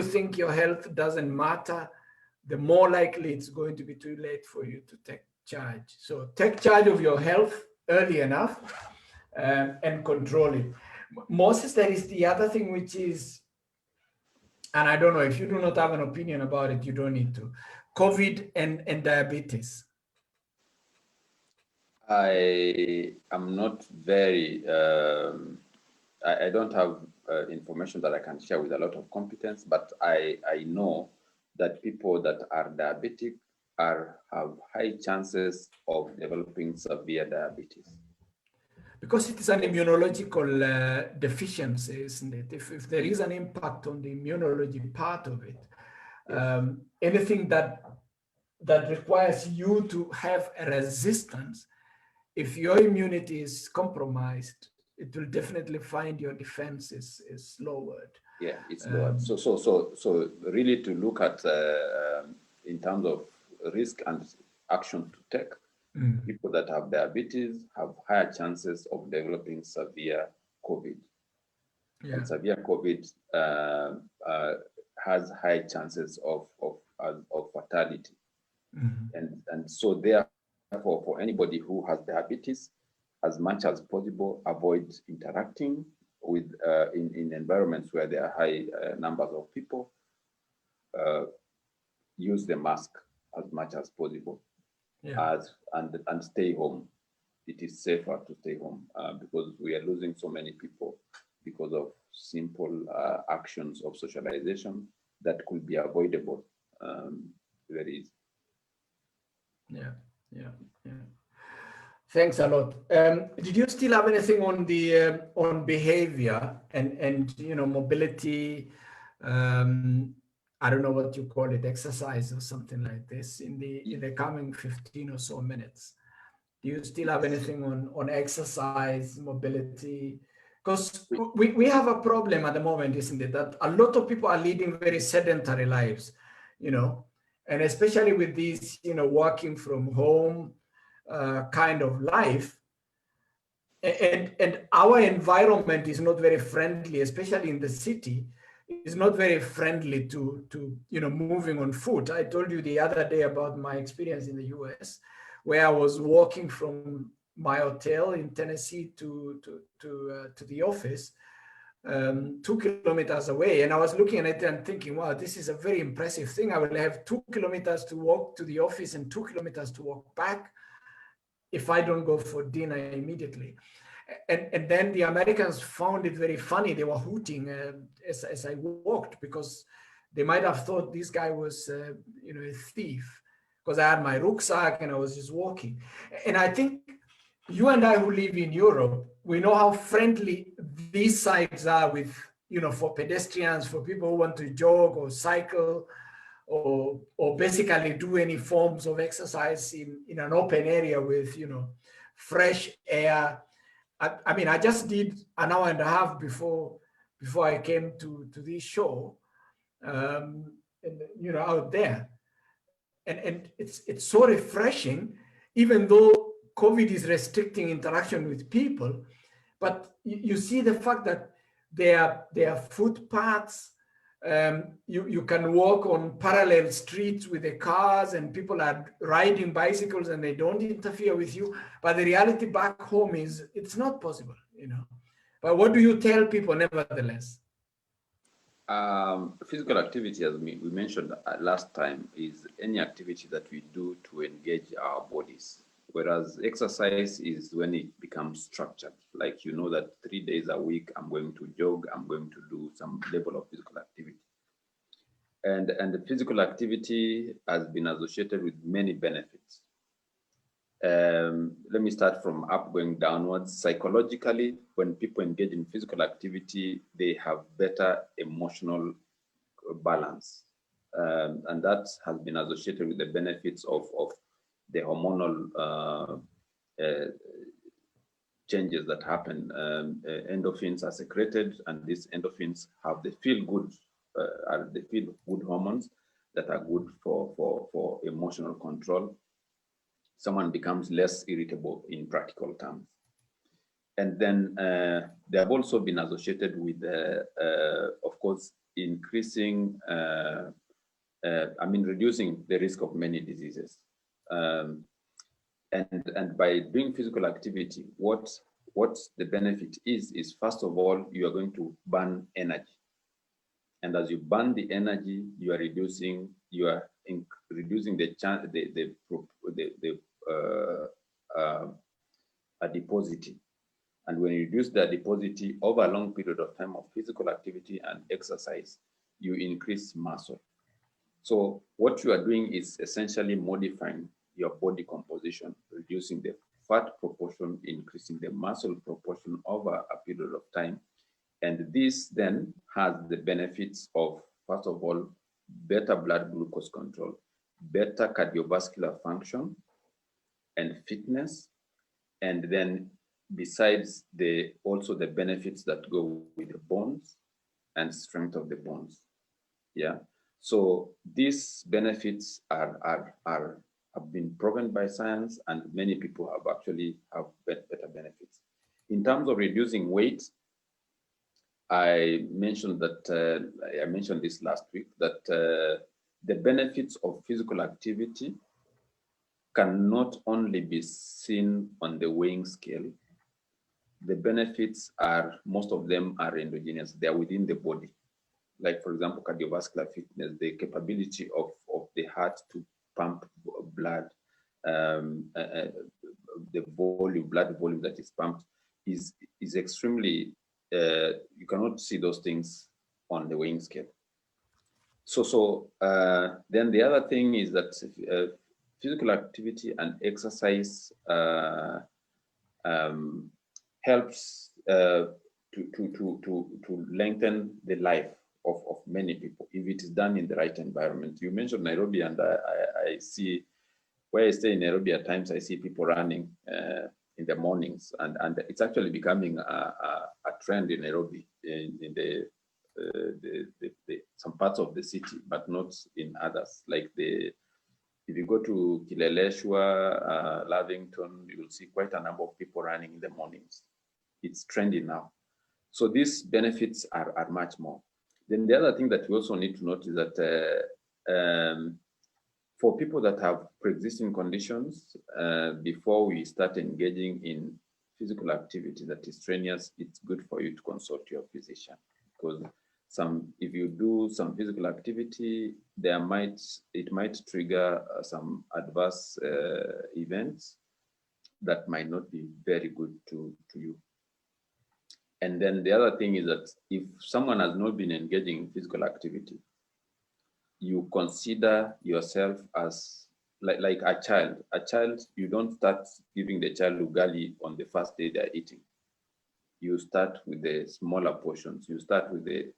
think your health doesn't matter, the more likely it's going to be too late for you to take charge. So take charge of your health early enough and control it. Moses, there is the other thing, which is, and I don't know, if you do not have an opinion about it, you don't need to, COVID and diabetes. I am not very, I don't have information that I can share with a lot of competence, but I know that people that are diabetic have high chances of developing severe diabetes. Because it is an immunological deficiency, isn't it? If there is an impact on the immunology part of it, anything that requires you to have a resistance, if your immunity is compromised, it will definitely find your defense is lowered. Yeah, it's lowered. So really to look at in terms of risk and action to take, people that have diabetes have higher chances of developing severe COVID. Yeah. And severe COVID has high chances of fatality. And so therefore, for anybody who has diabetes, as much as possible, avoid interacting with in environments where there are high numbers of people. Use the mask as much as possible. Yeah. And stay home. It is safer to stay home because we are losing so many people because of simple actions of socialization that could be avoidable very easy. Yeah. Thanks a lot. Did you still have anything on the on behavior and mobility? I don't know what you call it, exercise or something like this in the coming 15 or so minutes. Do you still have anything on exercise, mobility? Because we have a problem at the moment, isn't it? That a lot of people are leading very sedentary lives. you know, and especially with this, you know, working from home kind of life. And our environment is not very friendly, especially in the city, is not very friendly to you know, moving on foot. I told you the other day about my experience in the US, where I was walking from my hotel in Tennessee to the office, 2 kilometers away, and I was looking at it and thinking, wow, this is a very impressive thing. I will have 2 kilometers to walk to the office and 2 kilometers to walk back if I don't go for dinner immediately. And then the Americans found it very funny. They were hooting as I walked, because they might have thought this guy was, you know, a thief, because I had my rucksack and I was just walking. And I think you and I who live in Europe, we know how friendly these sites are with, you know, for pedestrians, for people who want to jog or cycle, or basically do any forms of exercise in an open area with, you know, fresh air. I mean, I just did an hour and a half before I came to this show, and you know, out there, and it's so refreshing, even though COVID is restricting interaction with people. But you see the fact that there are footpaths. You can walk on parallel streets with the cars, and people are riding bicycles and they don't interfere with you. But the reality back home is it's not possible, you know. But what do you tell people nevertheless? Physical activity, as we mentioned last time, is any activity that we do to engage our bodies. Whereas exercise is when it becomes structured. Like, you know, that 3 days a week, I'm going to jog, I'm going to do some level of physical activity. And the physical activity has been associated with many benefits. Let me start from up going downwards. Psychologically, when people engage in physical activity, they have better emotional balance. And that has been associated with the benefits of the hormonal changes that happen. Endorphins are secreted, and these endorphins have the feel-good hormones that are good for emotional control. Someone becomes less irritable in practical terms. And then they have also been associated with, of course, increasing, reducing the risk of many diseases. And by doing physical activity, what the benefit is first of all, you are going to burn energy. And as you burn the energy, you are reducing the chance, adiposity. And when you reduce the adiposity over a long period of time of physical activity and exercise, you increase muscle. So what you are doing is essentially modifying your body composition, reducing the fat proportion, increasing the muscle proportion over a period of time. And this then has the benefits of, first of all, better blood glucose control, better cardiovascular function and fitness. And then besides also the benefits that go with the bones and strength of the bones. Yeah. So these benefits have been proven by science, and many people have actually have better benefits. In terms of reducing weight, I mentioned this last week, that the benefits of physical activity can not only be seen on the weighing scale. The benefits most of them are endogenous. They are within the body. Like, for example, cardiovascular fitness, the capability of the heart to pump blood, the blood volume that is pumped is extremely, you cannot see those things on the weighing scale. So then the other thing is that physical activity and exercise helps to lengthen the life of many people if it is done in the right environment. You mentioned Nairobi, and I see, where I stay in Nairobi, at times I see people running in the mornings, and it's actually becoming a trend in Nairobi, in the some parts of the city, but not in others. Like if you go to Kileleshwa, Lavington, you will see quite a number of people running in the mornings. It's trendy now. So these benefits are much more. Then the other thing that we also need to note is that for people that have pre-existing conditions, before we start engaging in physical activity that is strenuous, it's good for you to consult your physician, because if you do some physical activity, it might trigger some adverse events that might not be very good to you. And then the other thing is that if someone has not been engaging in physical activity, you consider yourself as like a child. A child, you don't start giving the child ugali on the first day they're eating. You start with the smaller portions. You start with the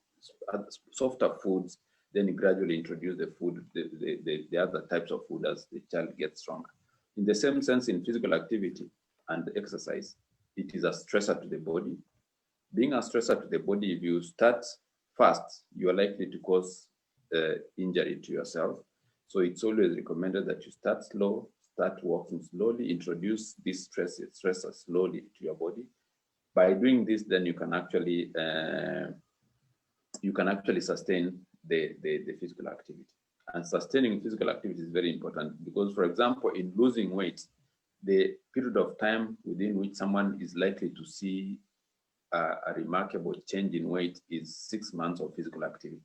softer foods, then you gradually introduce the food, the other types of food as the child gets stronger. In the same sense, in physical activity and exercise, it is a stressor to the body. Being a stressor to the body, if you start fast, you are likely to cause injury to yourself. So it's always recommended that you start slow, start walking slowly, introduce these stressors slowly to your body. By doing this, then you can actually sustain the physical activity. And sustaining physical activity is very important because, for example, in losing weight, the period of time within which someone is likely to see a remarkable change in weight is 6 months of physical activity.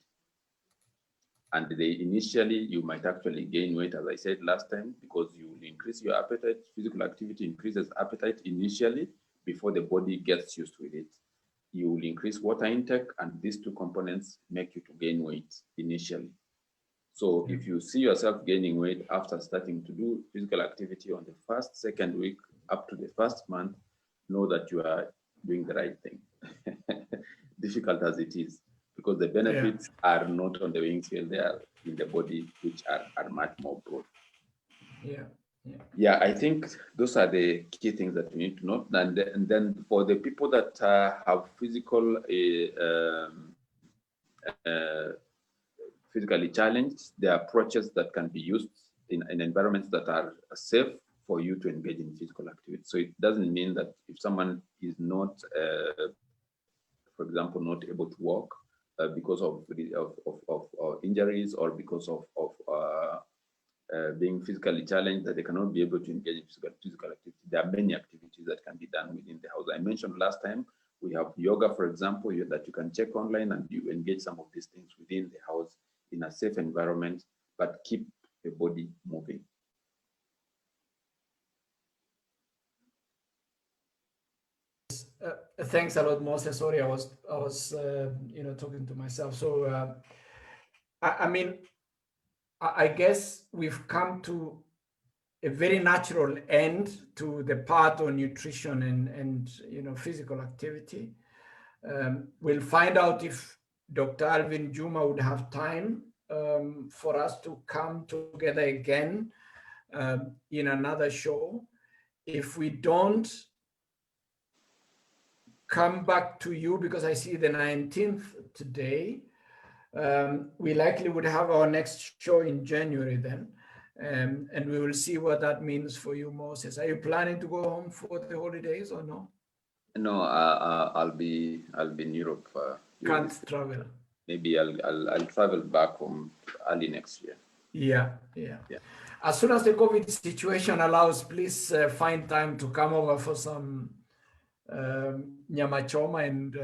And initially, you might actually gain weight, as I said last time, because you will increase your appetite. Physical activity increases appetite initially before the body gets used with it. You will increase water intake, and these two components make you to gain weight initially. So if you see yourself gaining weight after starting to do physical activity on the first, second week, up to the first month, know that you are doing the right thing. Difficult as it is, because the benefits are not on the weighing scale, they are in the body, which are much more broad. Yeah, I think those are the key things that we need to know. And then for the people that have physically challenged, there are approaches that can be used in environments that are safe for you to engage in physical activity. So it doesn't mean that if someone is not, for example, not able to walk because of injuries or because of being physically challenged, that they cannot be able to engage in physical activity. There are many activities that can be done within the house. I mentioned last time, we have yoga, for example, that you can check online, and you engage some of these things within the house in a safe environment, but keep the body moving. Thanks a lot, Moses. Sorry, I was talking to myself. So I guess we've come to a very natural end to the part on nutrition and physical activity. We'll find out if Dr. Alvin Juma would have time for us to come together again in another show. If we don't come back to you, because I see the 19th today, we likely would have our next show in January then. And we will see what that means for you, Moses. Are you planning to go home for the holidays or no? No, I'll be in Europe. Can't travel. Maybe I'll travel back home early next year. Yeah. As soon as the COVID situation allows, please find time to come over for some nyama choma and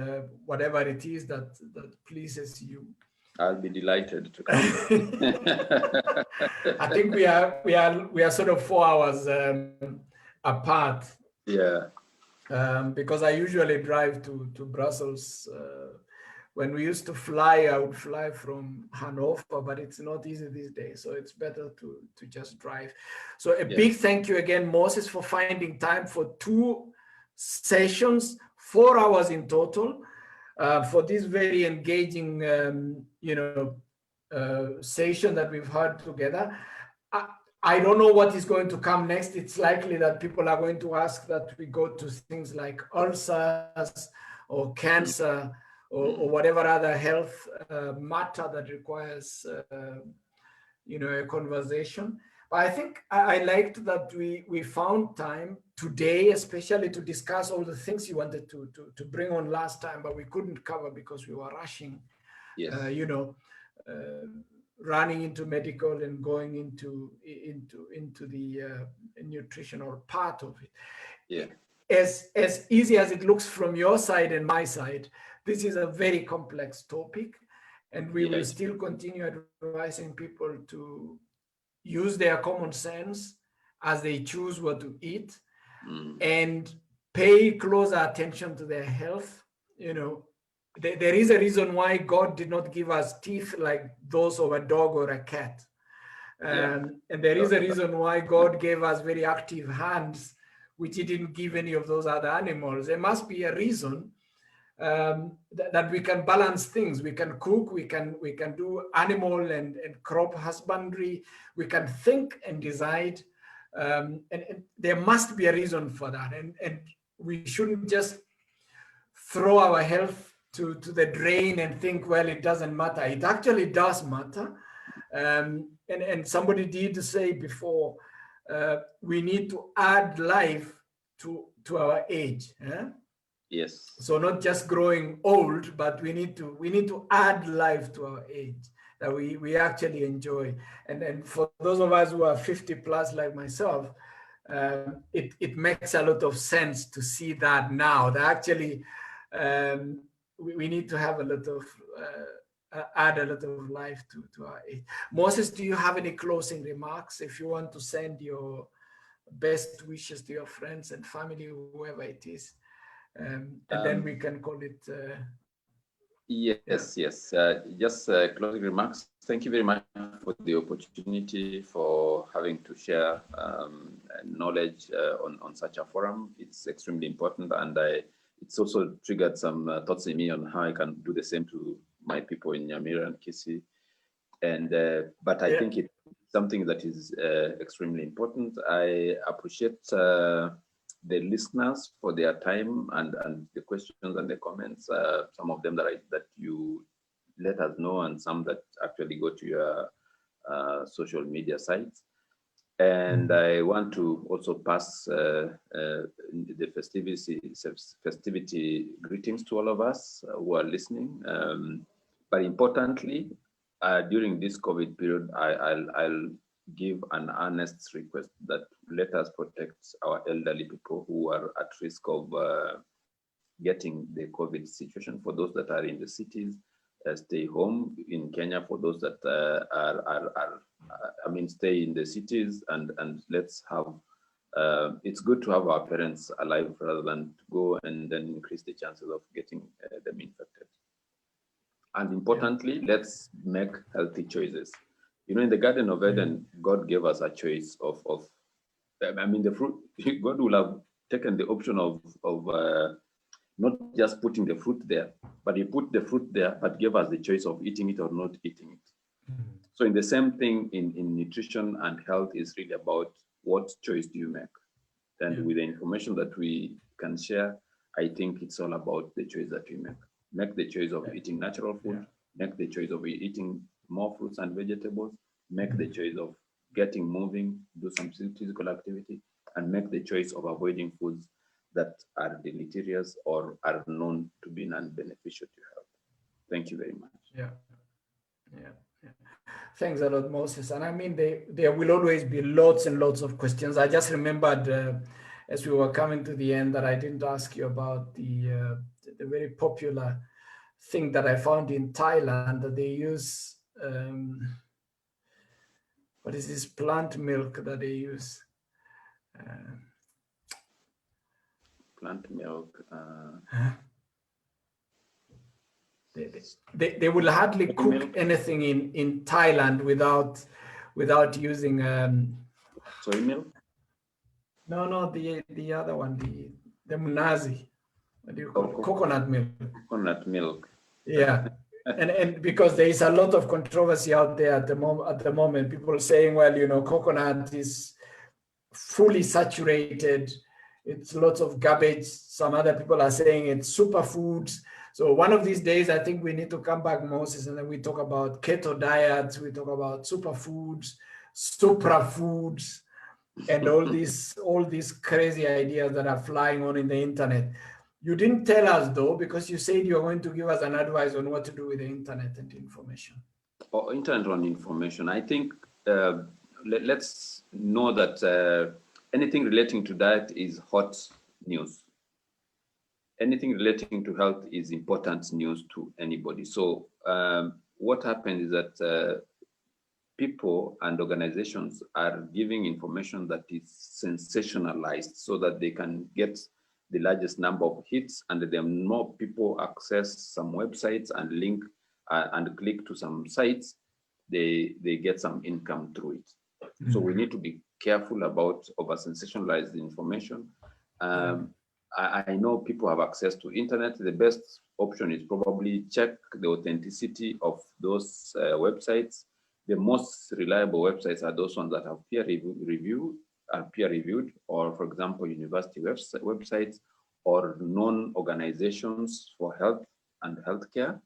whatever it is that pleases you. I'll be delighted to come. I think we are sort of 4 hours apart. Yeah. Because I usually drive to Brussels. When we used to fly, I would fly from Hanover, but it's not easy these days. So it's better to just drive. So a big thank you again, Moses, for finding time for 2 sessions, 4 hours in total, for this very engaging, session that we've had together. I don't know what is going to come next. It's likely that people are going to ask that we go to things like ulcers or cancer or whatever other health matter that requires a conversation. But I think I liked that we found time today, especially to discuss all the things you wanted to bring on last time, but we couldn't cover because we were rushing. Yes. Running into medical and going into the nutritional part of it. Yeah. As easy as it looks from your side and my side, this is a very complex topic, and we will still continue advising people to use their common sense as they choose what to eat, and pay closer attention to their health. There is a reason why God did not give us teeth like those of a dog or a cat. And there is a reason why God gave us very active hands, which he didn't give any of those other animals. There must be a reason that we can balance things. We can cook, we can do animal and crop husbandry, we can think and decide. And there must be a reason for that. And we shouldn't just throw our health to the drain and think, well, it doesn't matter. It actually does matter. And somebody did say before, we need to add life to our age. Yes. So not just growing old, but we need to add life to our age that we actually enjoy. And for those of us who are 50 plus like myself, it makes a lot of sense to see that now. That actually we need to have a lot of add a lot of life to our age. Moses, do you have any closing remarks? If you want to send your best wishes to your friends and family, whoever it is, and then we can call it. Yes. Just closing remarks. Thank you very much for the opportunity for having to share knowledge on such a forum. It's extremely important, and it's also triggered some thoughts in me on how I can do the same to my people in Nyamira and Kisii. And but I think it's something that is extremely important. I appreciate the listeners for their time and the questions and the comments. Some of them that you let us know, and some that actually go to your social media sites. And I want to also pass the festivity greetings to all of us who are listening. But importantly, during this COVID period, I'll give an earnest request that let us protect our elderly people who are at risk of getting the COVID situation. For those that are in the cities, stay home. In Kenya, for those that stay in the cities, and let's have, it's good to have our parents alive rather than to go and then increase the chances of getting them infected. And importantly, let's make healthy choices. In the Garden of Eden, God gave us a choice of the fruit. God will have taken the option of not just putting the fruit there, but he put the fruit there, but gave us the choice of eating it or not eating it. So in the same thing in nutrition and health is really about what choice do you make? And with the information that we can share, I think it's all about the choice that we make. Make the choice of eating natural food, make the choice of eating more fruits and vegetables, make the choice of getting moving, do some physical activity, and make the choice of avoiding foods that are deleterious or are known to be non-beneficial to health. Thank you very much. Yeah. Thanks a lot, Moses. And I mean, there will always be lots and lots of questions. I just remembered as we were coming to the end that I didn't ask you about the very popular thing that I found in Thailand, that they use, what is this plant milk that they use? Plant milk. They will hardly cook anything in Thailand without using soy milk. No, the other one, the munazi. What do you call it? Coconut milk. Coconut milk. Yeah. and because there is a lot of controversy out there at the moment, people saying, well, coconut is fully saturated It's lots of garbage. Some other people are saying it's superfoods. So one of these days, I think we need to come back, Moses, and then we talk about keto diets, we talk about superfoods, suprafoods, and all these crazy ideas that are flying on in the internet. You didn't tell us though, because you said you're going to give us an advice on what to do with the internet and information. Or internet on information. I think let's know that anything relating to diet is hot news. Anything relating to health is important news to anybody. So what happens is that people and organizations are giving information that is sensationalized so that they can get the largest number of hits, and then more people access some websites and link and click to some sites, they get some income through it. Mm-hmm. So we need to be careful about over sensationalized information. I know people have access to internet. The best option is probably check the authenticity of those websites. The most reliable websites are those ones that have peer reviewed, or for example, university websites or known organizations for health and healthcare,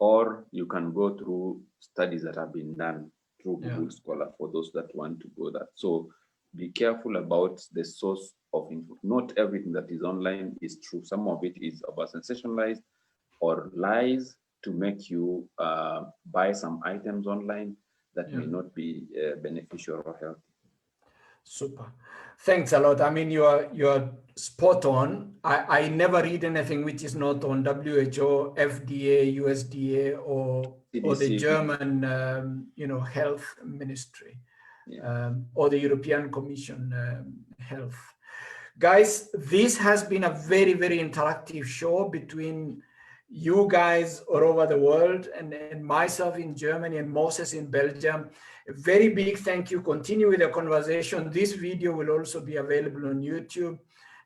or you can go through studies that have been done through Google Scholar for those that want to go that. So be careful about the source of info. Not everything that is online is true. Some of it is over sensationalized or lies to make you buy some items online that may not be beneficial or healthy. Super. Thanks a lot. I mean, you're spot on. I never read anything which is not on WHO, FDA, USDA, or the German, health ministry, or the European Commission health. Guys, this has been a very, very interactive show between you guys all over the world and myself in Germany and Moses in Belgium. A very big thank you. Continue with the conversation. This video will also be available on YouTube.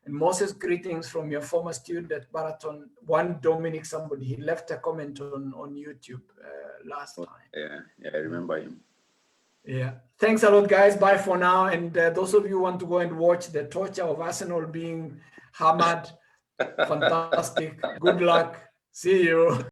And Moses, greetings from your former student at Marathon. One Dominic somebody, he left a comment on YouTube last time. Yeah, I remember him. Yeah. Thanks a lot, guys. Bye for now. And those of you who want to go and watch the torture of Arsenal being hammered, fantastic. Good luck. See you.